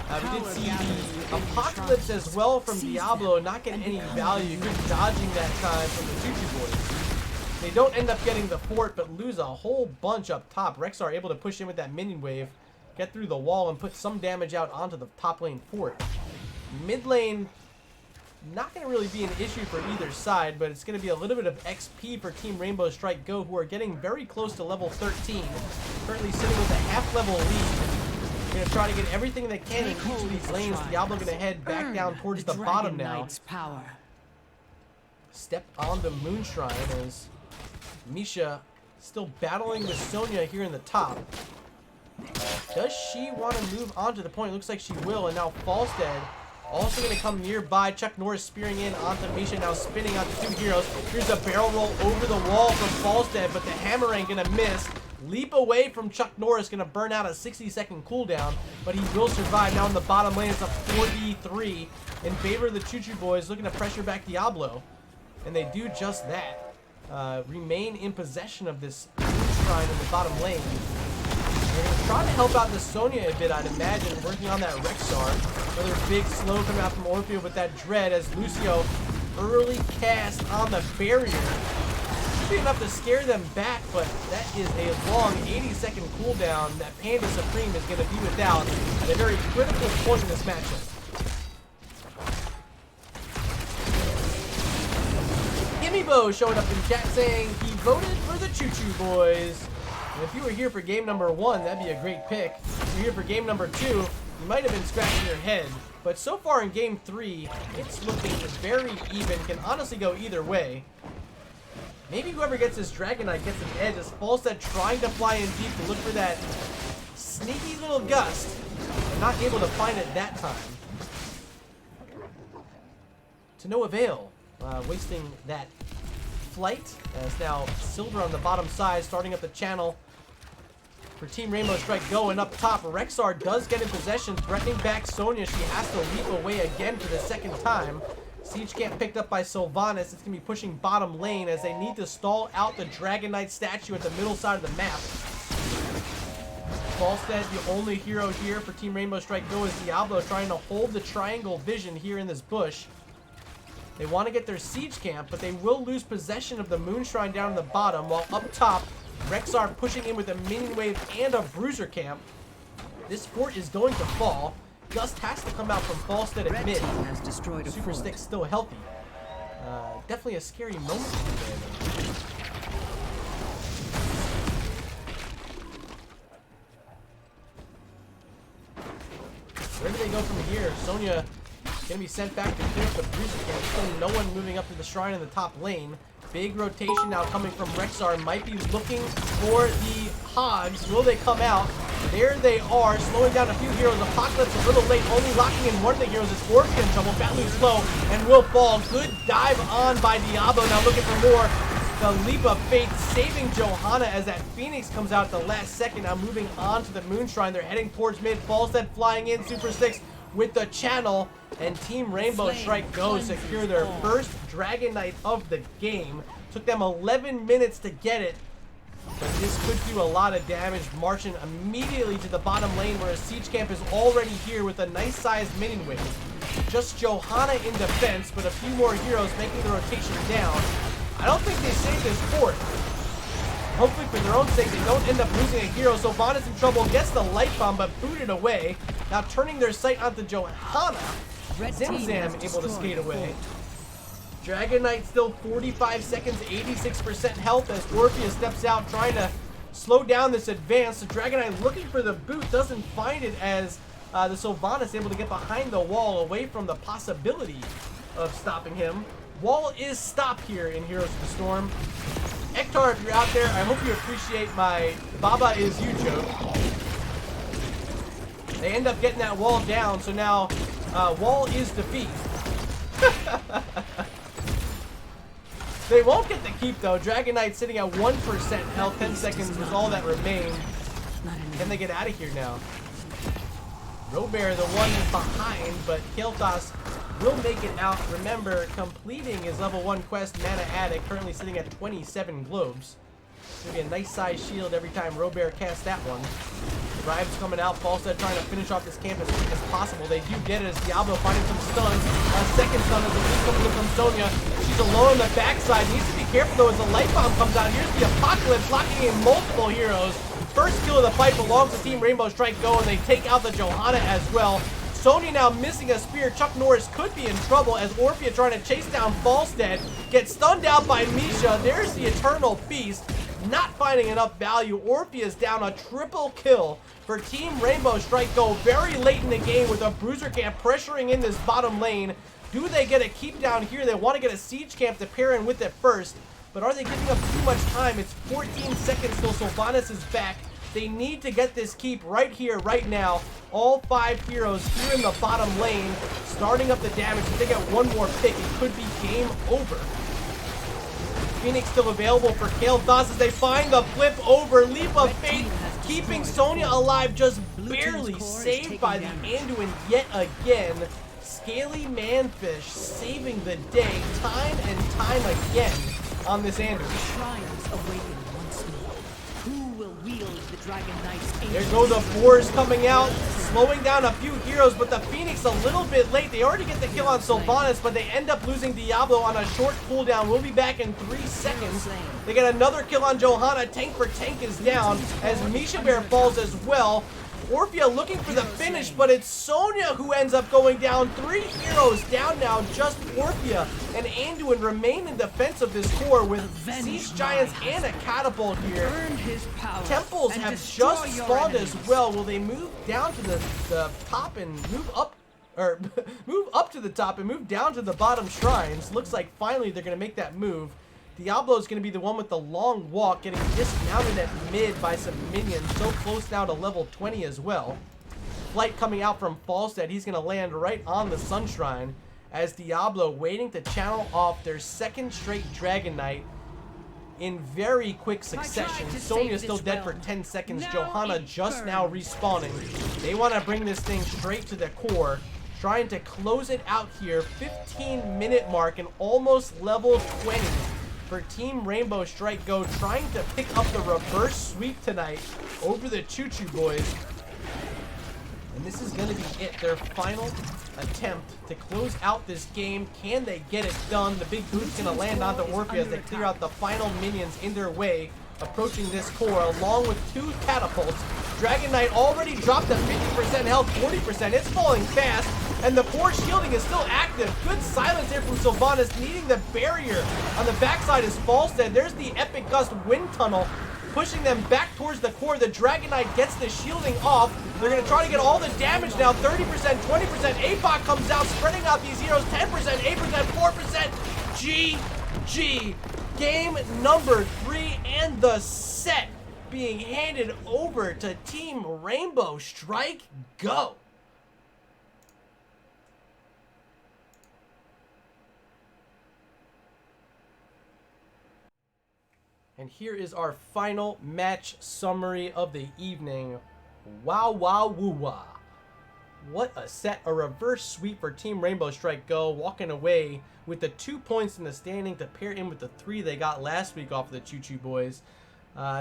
We did see the Apocalypse as well from Diablo, not getting any value. Good dodging that time from the Choo Choo Boiz. They don't end up getting the fort, but lose a whole bunch up top. Rexar able to push in with that minion wave, get through the wall, and put some damage out onto the top lane fort. Mid lane, not going to really be an issue for either side, but it's going to be a little bit of XP for Team Rainbow Strike Go, who are getting very close to level 13. Currently sitting with a half-level lead. Going to try to get everything they can in each of these lanes. Diablo going to head back down towards the bottom now. Step on the Moon Shrine as Misha still battling with Sonya here in the top. Does she want to move on to the point? Looks like she will, and now Falstad also going to come nearby. Chuck Norris spearing in onto Misha, now spinning onto two heroes. Here's a barrel roll over the wall from Falstad, but the hammer ain't going to miss. Leap away from Chuck Norris, going to burn out a 60-second cooldown, but he will survive. Now in the bottom lane, it's a 4v3 in favor of the Choo Choo Boiz, looking to pressure back Diablo. And they do just that. Remain in possession of this Moon Shrine in the bottom lane. They're going to try to help out the Sonya a bit, I'd imagine, working on that Rexar. Another big slow coming out from Orphea with that Dread as Lucio early cast on the barrier. Should be enough to scare them back, but that is a long 80-second cooldown that Panda Supreme is going to be without at a very critical point in this matchup. Bo showing up in chat saying he voted for the Choo Choo Boiz. And if you were here for game number 1, that'd be a great pick. If you're here for game number 2, you might have been scratching your head. But so far in game 3, it's looking very even. Can honestly go either way. Maybe whoever gets this Dragon Knight gets an edge as Falstead trying to fly in deep to look for that sneaky little gust. And not able to find it that time. To no avail. Wasting that flight, as now Silver on the bottom side, starting up the channel for Team Rainbow Strike going up top. Rexar does get in possession, threatening back Sonya. She has to leap away again for the second time. Siege Camp picked up by Sylvanas. It's going to be pushing bottom lane as they need to stall out the Dragon Knight statue at the middle side of the map. Falstead, the only hero here for Team Rainbow Strike Go, is Diablo trying to hold the triangle vision here in this bush. They want to get their siege camp, but they will lose possession of the Moon Shrine down in the bottom, while up top, Rexar pushing in with a minion wave and a bruiser camp. This fort is going to fall. Gust has to come out from Falstead at mid. Has destroyed a Super fort. Stick's still healthy. Definitely a scary moment for there. Where do they go from here? Sonya gonna be sent back to clear up the bruiser camp. Still no one moving up to the shrine in the top lane. Big rotation now coming from Rexar. Might be looking for the Hogs. Will they come out? There they are, slowing down a few heroes. Apocalypse a little late, only locking in one of the heroes. Is Orphea in trouble. Battlu's low and will fall. Good dive on by Diablo. Now looking for more. The leap of faith saving Johanna as that Phoenix comes out at the last second. Now moving on to the Moon Shrine. They're heading towards mid. Falstead flying in. Super Six with the channel, and Team Rainbow Strike Go secure their first Dragon Knight of the game. Took them 11 minutes to get it, but this could do a lot of damage, marching immediately to the bottom lane where a siege camp is already here with a nice sized minion wave. Just Johanna in defense, but a few more heroes making the rotation down. I don't think they saved this fort. Hopefully for their own sake, they don't end up losing a hero. So Vaughn is in trouble, gets the light bomb, but booted away. Now turning their sight onto Johanna. Zimzam able to skate away. Dragon Knight still 45 seconds, 86% health as Orphea steps out, trying to slow down this advance. The Dragon Knight looking for the boot, doesn't find it as the Sylvanas able to get behind the wall, away from the possibility of stopping him. Wall is stopped here in Heroes of the Storm. Ektar, if you're out there, I hope you appreciate my Baba is you joke. They end up getting that wall down, so now wall is defeat. They won't get the keep though. Dragon Knight sitting at 1% health, 10 seconds is all that remained. Can they get out of here now? Robert, the one behind, but Kel'Thas will make it out. Remember, completing his level 1 quest, Mana Addict, currently sitting at 27 globes. It's going to be a nice size shield every time Robert casts that one. Rive's coming out, Falstead trying to finish off this camp as quick as possible. They do get it as Diablo finding some stuns. A second stun as the lead comes in from Sonya. She's alone on the backside. Needs to be careful though as the light bomb comes out. Here's the Apocalypse locking in multiple heroes. First kill of the fight belongs to Team Rainbow Strike Go, and they take out the Johanna as well. Sonya now missing a spear. Chuck Norris could be in trouble as Orphea trying to chase down Falstead. Gets stunned out by Misha. There's the Eternal Feast. Not finding enough value. Orphea's down a triple kill for Team Rainbow Strike Go very late in the game with a bruiser camp pressuring in this bottom lane. Do they get a keep down here? They want to get a siege camp to pair in with it first. But are they giving up too much time? It's 14 seconds till Sylvanas is back. They need to get this keep right here, right now. All 5 heroes here in the bottom lane, starting up the damage. If they get one more pick, it could be game over. Phoenix still available for Kel'Thas as they find the flip over. Leap of Faith, keeping Sonya alive, just barely saved by the Anduin yet again. Scaly Manfish saving the day time and time again on this Anduin. Shrines awaken once more. Who will wield the Dragon Knight's There ancient go the Boars coming out, slowing down a few heroes, but the Phoenix a little bit late. They already get the kill on Sylvanas, but they end up losing Diablo on a short cooldown. We'll be back in 3 seconds. They get another kill on Johanna. Tank for tank is down as Misha Bear falls as well. Orphea looking for the finish, but it's Sonya who ends up going down. 3 heroes down now, just Orphea and Anduin remain in defense of this core with Siege Giants and a catapult here. Earn his power Temples and have destroy just your spawned as enemies. well. Will they move down to the top and move up, or move up to the top and move down to the bottom shrines? Looks like finally they're going to make that move. Diablo is going to be the one with the long walk, getting dismounted at mid by some minions. So close now to level 20 as well. Flight coming out from Falstead. He's going to land right on the Sun Shrine as Diablo waiting to channel off their second straight Dragon Knight in very quick succession. Sonya's still dead for 10 seconds. Now Johanna it just burns. now respawning. They want to bring this thing straight to the core, trying to close it out here. 15-minute mark and almost level 20 for Team Rainbow Strike Go, trying to pick up the reverse sweep tonight over the Choo Choo Boiz. And this is going to be it, their final attempt to close out this game. Can they get it done? The big boot's going to land onto Orphea as they clear out the final minions in their way, approaching this core along with 2 catapults. Dragon Knight already dropped to 50% health, 40%. It's falling fast, and the core shielding is still active. Good silence here from Sylvanas, needing the barrier. On the backside is Falstead. There's the Epic Gust wind tunnel, pushing them back towards the core. The Dragon Knight gets the shielding off. They're going to try to get all the damage now. 30%, 20%. APOC comes out, spreading out these heroes. 10%, 8%, 4%. GG. Game number 3 and the set being handed over to Team Rainbow Strike Go. And here is our final match summary of the evening. Wow, wow, woo, wah. What a set. A reverse sweep for Team Rainbow Strike Go, walking away with the 2 points in the standing to pair in with the 3 they got last week off of the Choo Choo Boiz.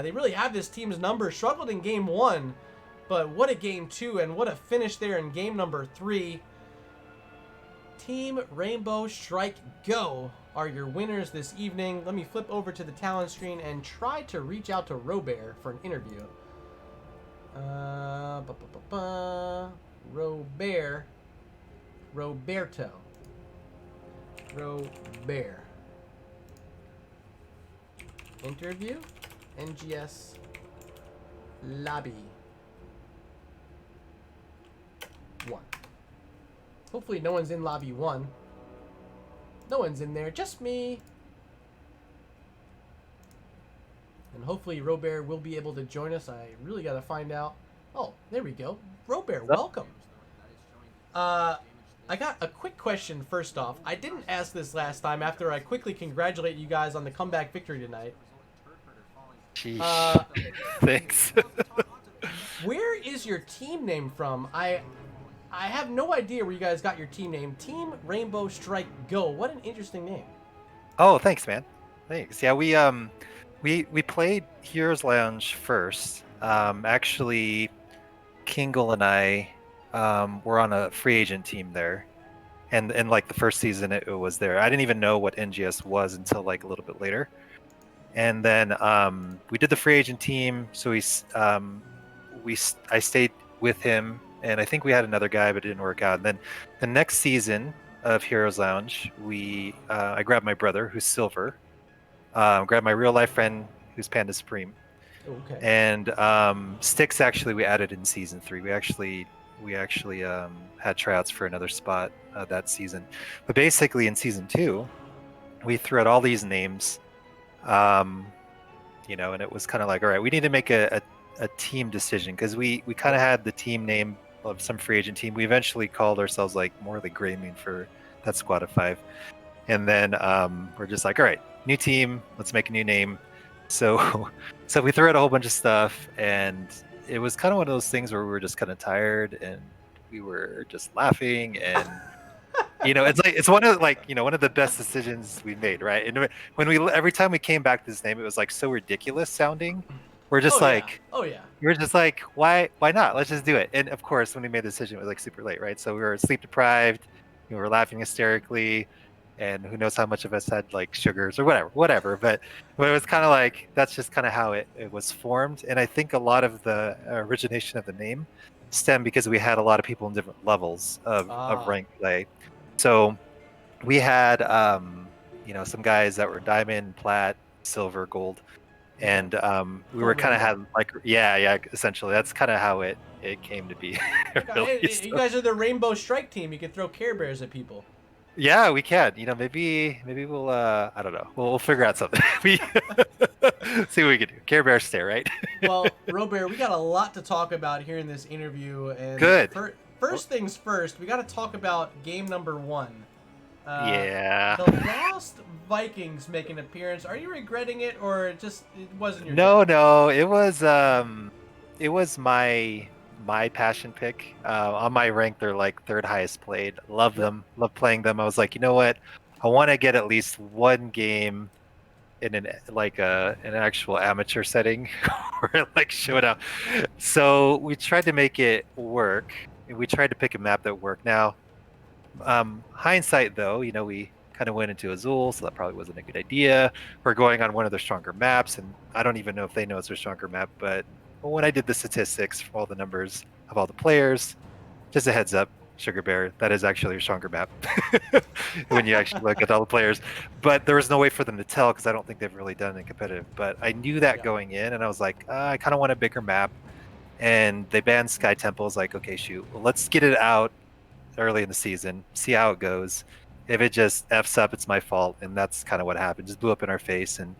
They really have this team's number. Struggled in game 1, but what a game 2 and what a finish there in game number 3. Team Rainbow Strike Go are your winners this evening. Let me flip over to the talent screen and try to reach out to Robert for an interview. Roberto. Interview. NGS lobby 1. Hopefully no one's in lobby 1. No one's in there, just me. And hopefully Robert will be able to join us. I really got to find out. Oh, there we go. Robert, welcome. I got a quick question first off. I didn't ask this last time after I quickly congratulate you guys on the comeback victory tonight. Sheesh. Thanks. Where is your team name from? I have no idea where you guys got your team name. Team Rainbow Strike Go. What an interesting name. Oh, thanks, man. Thanks. Yeah, we played Heroes Lounge first. Actually, Kingle and I were on a free agent team there, and in like the first season it was there. I didn't even know what NGS was until like a little bit later. And then we did the free agent team, so I stayed with him, and I think we had another guy, but it didn't work out. And then the next season of Heroes Lounge, I grabbed my brother, who's Silver, grabbed my real life friend, who's Panda Supreme, Okay. and Styx. Actually, we added in season 3. We actually had tryouts for another spot that season, but basically in season 2, we threw out all these names. And it was kind of like, all right, we need to make a team decision, because we kind of had the team name of some free agent team. We eventually called ourselves like more like Gray Moon for that squad of 5. And then we're just like, all right, new team, let's make a new name. So we threw out a whole bunch of stuff, and it was kind of one of those things where we were just kind of tired and we were just laughing, and it's one of the best decisions we made, right? And when every time we came back to this name, it was like so ridiculous sounding We're just Oh yeah. like, Oh yeah. we were just like, why not? Let's just do it. And of course, when we made the decision, it was like super late, right? So we were sleep deprived, we were laughing hysterically, and who knows how much of us had like sugars or whatever. But it was kind of like that's just kind of how it was formed. And I think a lot of the origination of the name stemmed because we had a lot of people in different levels of Ah. rank play. So we had some guys that were diamond, plat, silver, gold, and we Full were kind of rainbow. had like yeah, essentially that's kind of how it came to be. Hey, Really. you So, guys are the Rainbow Strike team. You can throw Care Bears at people. yeah, we can. Maybe we'll I don't know. We'll figure out something. We see what we can do. Care Bear stare, right? Well, Robert, we got a lot to talk about here in this interview, and Good. First things first, we got to talk about game number 1. Yeah. The Lost Vikings make an appearance. Are you regretting it, or it wasn't your? No, it was my passion pick. On my rank, they're like third highest played. Love them, love playing them. I was like, you know what? I want to get at least one game in an actual amateur setting or like showdown. So we tried to make it work. We tried to pick a map that worked. Now, hindsight though, we kind of went into Azul, so that probably wasn't a good idea. We're going on one of their stronger maps, and I don't even know if they know it's their stronger map, but when I did the statistics for all the numbers of all the players, just a heads up, Sugar Bear, that is actually a stronger map when you actually look at all the players. But there was no way for them to tell because I don't think they've really done it competitive. But I knew that going in, and I was like, I kind of want a bigger map. And they banned Sky Temple. I was like, okay, shoot, well, let's get it out early in the season, see how it goes. If it just f's up, it's my fault, and that's kind of what happened. Just blew up in our face, and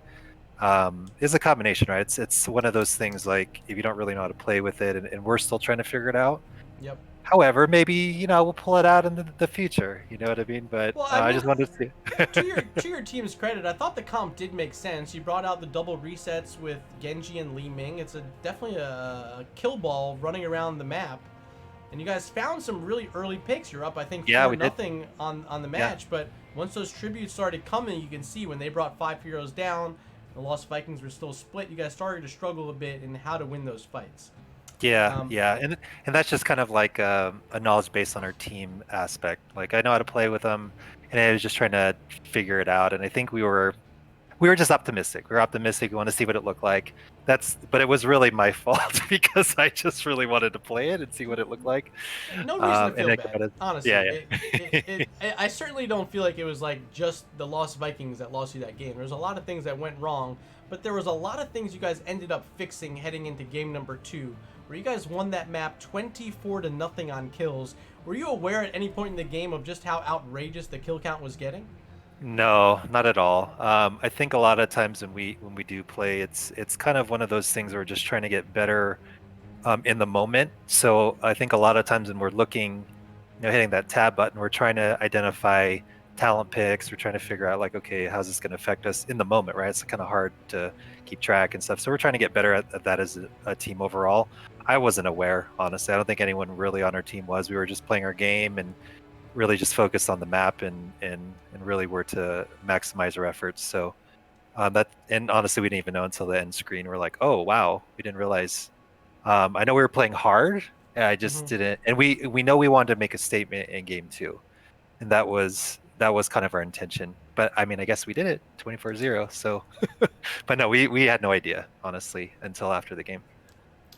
it's a combination, right? It's one of those things like if you don't really know how to play with it, and we're still trying to figure it out. Yep. However, maybe we'll pull it out in the future. You know what I mean? But Well, I just wanted to see. To your team's credit, I thought the comp did make sense. You brought out the double resets with Genji and Li Ming. It's definitely a kill ball running around the map. And you guys found some really early picks. You're up, I think, 4-0 on the match. But once those tributes started coming, you can see when they brought 5 heroes down, the Lost Vikings were still split. You guys started to struggle a bit in how to win those fights. Yeah, and that's just kind of like a knowledge base on our team aspect. Like I know how to play with them, and I was just trying to figure it out. And I think we were just optimistic. We were optimistic. We want to see what it looked like. But it was really my fault because I just really wanted to play it and see what it looked like. No reason to feel bad, honestly. Yeah. I certainly don't feel like it was like just the Lost Vikings that lost you that game. There's a lot of things that went wrong, but there was a lot of things you guys ended up fixing heading into game number 2, where you guys won that map 24-0 on kills. Were you aware at any point in the game of just how outrageous the kill count was getting? No, not at all. I think a lot of times when we do play, it's kind of one of those things where we're just trying to get better in the moment. So I think a lot of times when we're looking, hitting that tab button, we're trying to identify talent picks. We're trying to figure out like, okay, how's this going to affect us in the moment, right? It's kind of hard to keep track and stuff. So we're trying to get better at that as a team overall. I wasn't aware, honestly. I don't think anyone really on our team was. We were just playing our game and really just focused on the map and really were to maximize our efforts. So and honestly, we didn't even know until the end screen. We're like, oh wow, we didn't realize. I know we were playing hard. I just didn't, and we know we wanted to make a statement in game 2, and that was kind of our intention. But I mean, I guess we did it 24-0. So, but no, we had no idea honestly until after the game.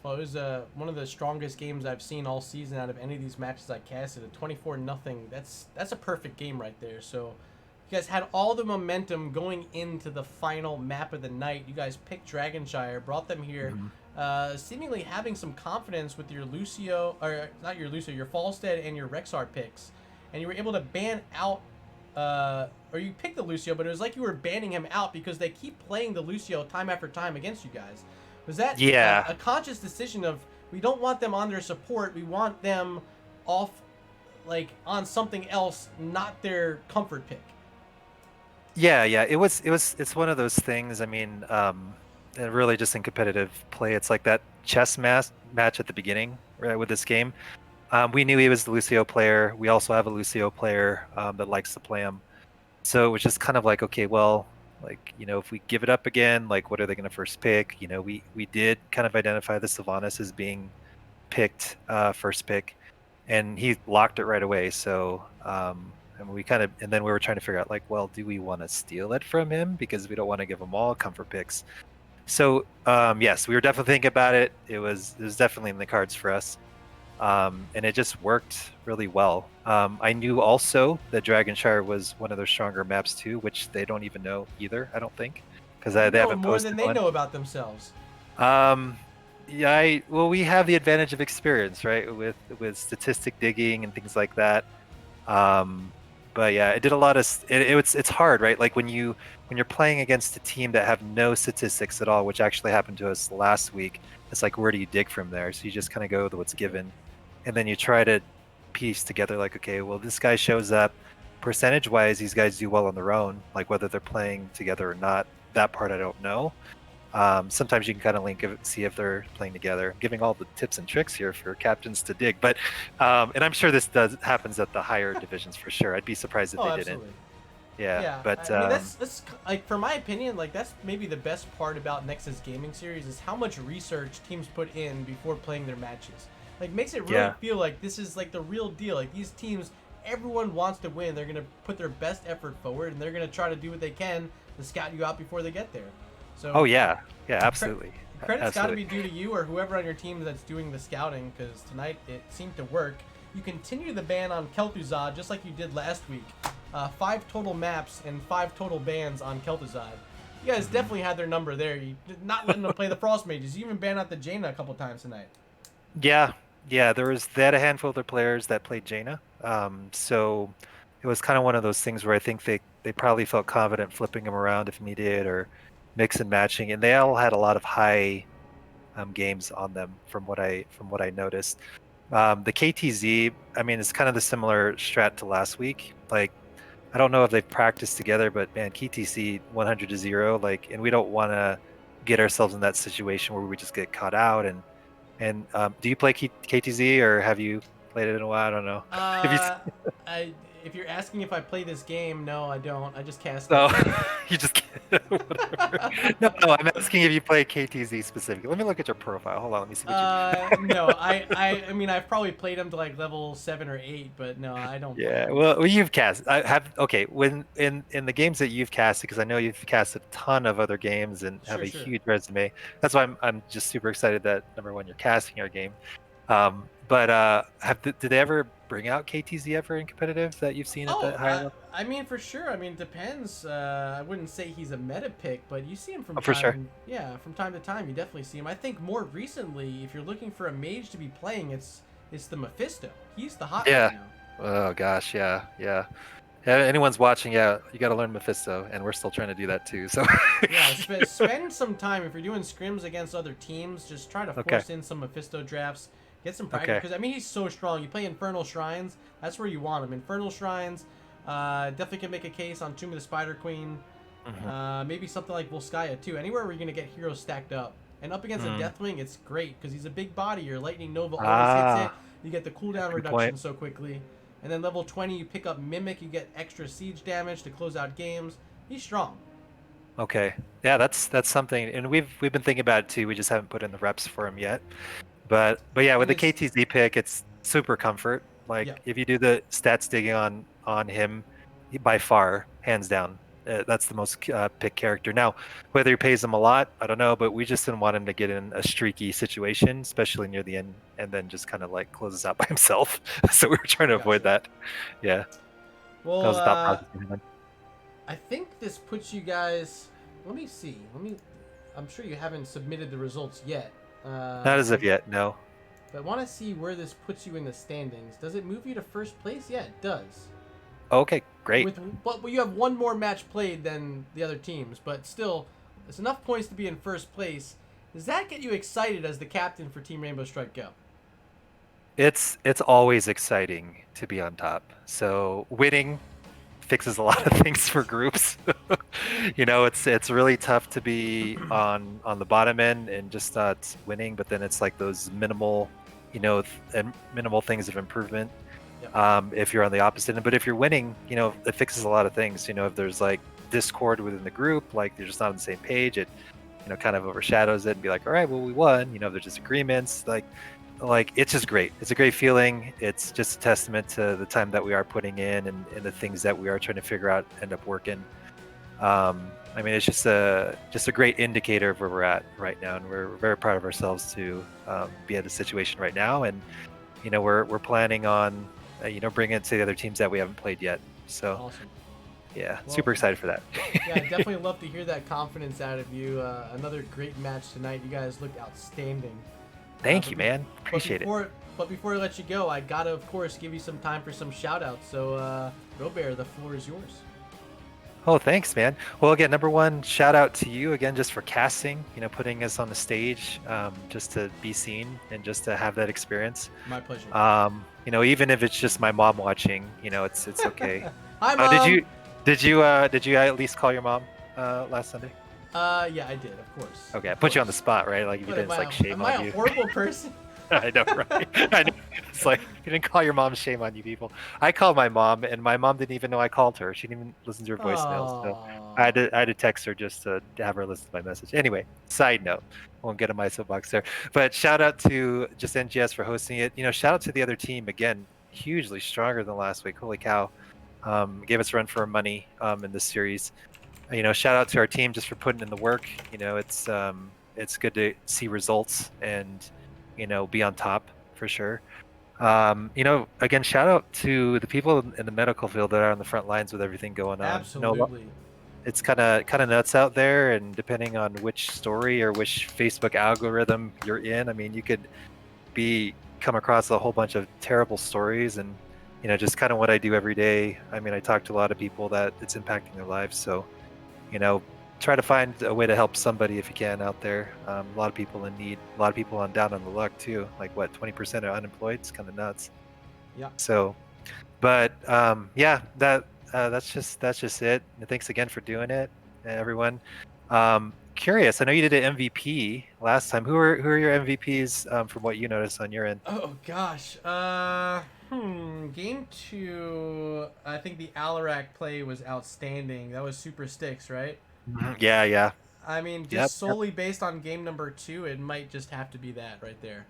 Well, it was one of the strongest games I've seen all season out of any of these matches I casted. A 24-0. That's a perfect game right there. So you guys had all the momentum going into the final map of the night. You guys picked Dragonshire, brought them here, seemingly having some confidence with your Lucio, or not your Lucio, your Falstead and your Rexar picks. And you were able to ban out, or you picked the Lucio, but it was like you were banning him out because they keep playing the Lucio time after time against you guys. Was that a conscious decision of, we don't want them on their support, we want them off, like, on something else, not their comfort pick? Yeah, it's one of those things. I mean, really just in competitive play, it's like that chess match at the beginning, right, with this game. We knew he was the Lucio player. We also have a Lucio player that likes to play him. So it was just kind of like, okay, well, Like, if we give it up again, like, what are they going to first pick? We did kind of identify the Sylvanas as being picked first pick, and he locked it right away. So, and then we were trying to figure out, like, well, do we want to steal it from him because we don't want to give him all comfort picks? So, yes, we were definitely thinking about it. It was definitely in the cards for us. And it just worked really well. I knew also that Dragonshire was one of their stronger maps too, which they don't even know either, I don't think, because they haven't more posted than they one. know about themselves. Yeah, well, we have the advantage of experience, right, with statistic digging and things like that. But yeah, it did a lot of. It's hard, right? Like when you're playing against a team that have no statistics at all, which actually happened to us last week. It's like, where do you dig from there? So you just kind of go with what's given, and then you try to piece together, like, okay, well, this guy shows up. Percentage-wise, these guys do well on their own. Like whether they're playing together or not, that part I don't know. Sometimes you can kind of link it, see if they're playing together. I'm giving all the tips and tricks here for captains to dig, but and I'm sure this happens at the higher divisions for sure. I'd be surprised if they Absolutely. didn't. Yeah, but I mean, that's like, for my opinion, like that's maybe the best part about Nexus Gaming Series is how much research teams put in before playing their matches. Like, makes it really feel like this is like the real deal. Like, these teams, everyone wants to win. They're gonna put their best effort forward, and they're gonna try to do what they can to scout you out before they get there. So, oh yeah, absolutely. Credit's got to be due to you or whoever on your team that's doing the scouting, because tonight it seemed to work. You continue the ban on Kel'Thuzad just like you did last week. 5 total maps and 5 total bans on Kel'Thuzad. You guys definitely had their number there. You did not letting them play the Frost Mages. You even banned out the Jaina a couple times tonight. Yeah, they had a handful of their players that played Jaina. So it was kind of one of those things where I think they probably felt confident flipping them around if needed, or mix and matching, and they all had a lot of high games on them from what I noticed. The KTZ, I mean, it's kind of the similar strat to last week. Like, I don't know if they've practiced together, but man, KTC 100-0, like, and we don't want to get ourselves in that situation where we just get caught out. And do you play KTZ, or have you played it in a while? I don't know. If you're asking if I play this game, no, I don't. I just cast. No, you just whatever. No, I'm asking if you play KTZ specifically. Let me look at your profile. Hold on, let me see what you No, I mean, I've probably played them to like level 7 or 8, but no, I don't. Yeah, well, you've cast. I have. Okay, when in the games that you've casted, because I know you've cast a ton of other games and have a huge resume. That's why I'm just super excited that, number one, you're casting our game. But did they ever bring out KTZ ever in competitive that you've seen at that high level? I mean, for sure. I mean, it depends. I wouldn't say he's a meta pick, but you see him from time. For sure. Yeah, from time to time, you definitely see him. I think more recently, if you're looking for a mage to be playing, it's the Mephisto. He's the hot right now. Oh gosh, yeah. Anyone's watching, you got to learn Mephisto, and we're still trying to do that too. So yeah, spend some time if you're doing scrims against other teams. Just try to force in some Mephisto drafts. Get some practice, because I mean, he's so strong. You play Infernal Shrines, that's where you want him. Infernal Shrines, definitely can make a case on Tomb of the Spider Queen. Maybe something like Volskaya too. Anywhere where you're gonna get heroes stacked up, and up against a Deathwing, it's great because he's a big body. Your Lightning Nova always hits it. You get the cooldown reduction so quickly, and then level 20, you pick up Mimic. You get extra siege damage to close out games. He's strong. Okay, yeah, that's something, and we've been thinking about it too. We just haven't put in the reps for him yet. But yeah, with the KTZ pick, it's super comfort. Like, if you do the stats digging on him, by far, hands down, that's the most picked character. Now, whether he pays him a lot, I don't know, but we just didn't want him to get in a streaky situation, especially near the end, and then just kind of like closes out by himself. So we were trying to avoid that. Yeah. Well, that was the thought process. I think this puts you guys. Let me see. I'm sure you haven't submitted the results yet. Not as of yet, no. But I want to see where this puts you in the standings. Does it move you to first place? Yeah, it does. Okay, great. Well, you have one more match played than the other teams, but still, it's enough points to be in first place. Does that get you excited as the captain for Team Rainbow Strike Go? It's always exciting to be on top. So winning fixes a lot of things for groups. It's really tough to be on the bottom end and just not winning, but then it's like those minimal things of improvement. If you're on the opposite end, but if you're winning, it fixes a lot of things. If there's like discord within the group, like they're just not on the same page, it kind of overshadows it and be like, all right, well, we won. There's disagreements. Like it's just great. It's a great feeling. It's just a testament to the time that we are putting in and the things that we are trying to figure out end up working. It's just a great indicator of where we're at right now, and we're very proud of ourselves to be at a situation right now. And we're planning on bringing it to the other teams that we haven't played yet. So Awesome. yeah, Well, super excited for that. Yeah, I definitely love to hear that confidence out of you. Another great match tonight. You guys looked outstanding. Thank you, man. Appreciate it. But before I let you go, I gotta, of course, give you some time for some shout-outs. So, Robert, the floor is yours. Oh, thanks, man. Well, again, number one, shout out to you again, just for casting, putting us on the stage, just to be seen and just to have that experience. My pleasure. Even if it's just my mom watching, it's okay. Hi, Mom. Did you at least call your mom last Sunday? Yeah, I did, of course. Okay, I put you on the spot, right? Like, if you didn't, it's like, shame on you. Am I a horrible person? I know, right? I know. It's like, you didn't call your mom, shame on you people. I called my mom, and my mom didn't even know I called her. She didn't even listen to her voicemails. So I had to text her just to have her listen to my message. Anyway, side note, won't get on my soapbox there. But shout out to just NGS for hosting it. Shout out to the other team, again, hugely stronger than last week. Holy cow. Gave us a run for our money in this series. Shout out to our team just for putting in the work. It's good to see results and be on top for sure. Again, shout out to the people in the medical field that are on the front lines with everything going on. Absolutely. It's kind of nuts out there, and depending on which story or which Facebook algorithm you're in, you could come across a whole bunch of terrible stories, and just kind of what I do every day. I talk to a lot of people that it's impacting their lives, so try to find a way to help somebody if you can out there. A lot of people in need, a lot of people down on the luck too. Like 20% are unemployed. It's kind of nuts. Yeah. So, but yeah, that's just it. And thanks again for doing it, everyone. Curious, I know you did an MVP last time. Who are your MVPs from what you noticed on your end? Oh gosh. Game 2, I think the Alarak play was outstanding. That was Super Sticks, right? Yeah. Solely based on game number 2, it might just have to be that right there.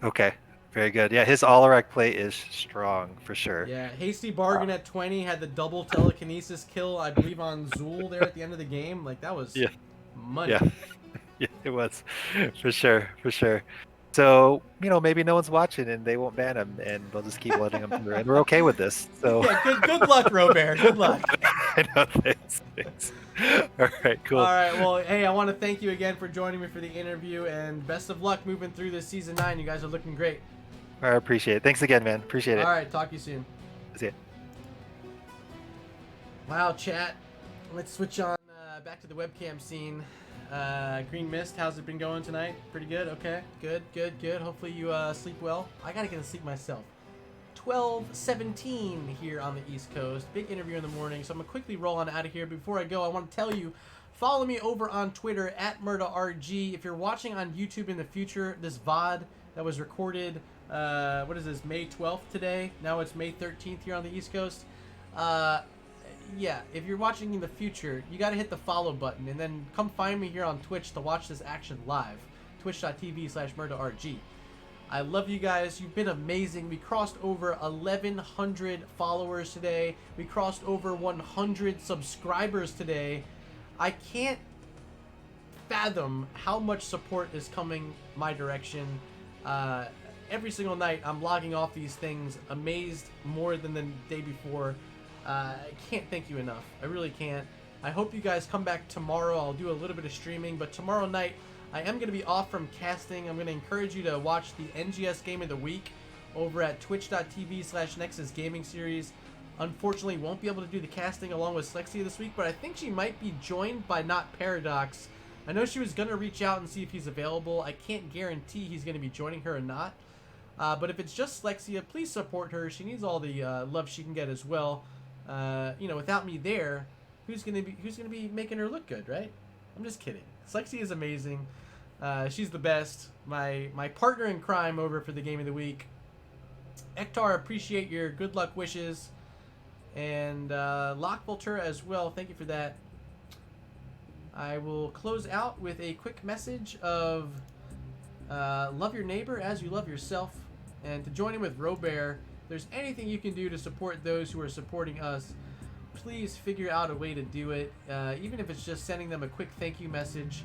Okay, very good. Yeah, his Alarak play is strong for sure. Yeah, Hasty Bargain at 20 had the double telekinesis kill, I believe, on Zool there at the end of the game. Like, that was money. Yeah, it was for sure. So, maybe no one's watching and they won't ban him, and they'll just keep letting him through. And we're okay with this. So yeah, good luck, Robert. Good luck. I know, thanks. All right, cool. All right, well, hey, I want to thank you again for joining me for the interview, and best of luck moving through this Season 9. You guys are looking great. I appreciate it. Thanks again, man. Appreciate it. All right, talk to you soon. See ya. Wow, chat. Let's switch on back to the webcam scene. Green Mist, how's it been going tonight? Pretty good? Okay. Good. Hopefully you sleep well. I gotta get to sleep myself. 12:17 here on the East Coast. Big interview in the morning, so I'm gonna quickly roll on out of here. Before I go, I want to tell you, follow me over on Twitter at MurdaRG. If you're watching on YouTube in the future, this VOD that was recorded, what is this, May 12th today? Now it's May 13th here on the East Coast. Yeah, if you're watching in the future, you got to hit the follow button, and then come find me here on Twitch to watch this action live. Twitch.tv/MurdaRG. I love you guys. You've been amazing. We crossed over 1,100 followers today. We crossed over 100 subscribers today. I can't fathom how much support is coming my direction. Every single night, I'm logging off these things, amazed more than the day before. I can't thank you enough. I really can't. I hope you guys come back tomorrow. I'll do a little bit of streaming, but tomorrow night I am going to be off from casting. I'm going to encourage you to watch the NGS Game of the Week over at twitch.tv/Nexus Gaming Series. Unfortunately, won't be able to do the casting along with Slexia this week, but I think she might be joined by Not Paradox. I know she was going to reach out and see if he's available. I can't guarantee he's going to be joining her or not. But if it's just Slexia, please support her. She needs all the love she can get as well. Without me there, who's gonna be making her look good, right? I'm just kidding. Slexi is amazing. She's the best. My partner in crime over for the Game of the Week. Ektar, appreciate your good luck wishes. And Lockvolter as well. Thank you for that. I will close out with a quick message of love your neighbor as you love yourself. And to join in with Robert, if there's anything you can do to support those who are supporting us, please figure out a way to do it. Even if it's just sending them a quick thank you message.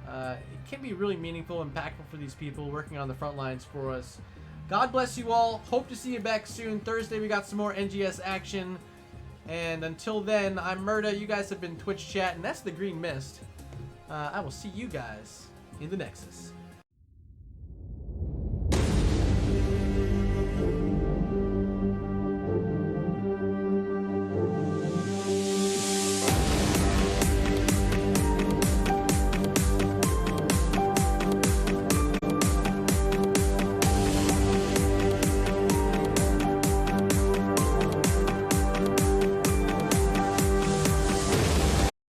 It can be really meaningful and impactful for these people working on the front lines for us. God bless you all. Hope to see you back soon. Thursday we got some more NGS action. And until then, I'm Murda. You guys have been Twitch chat, and that's the Green Mist. I will see you guys in the Nexus.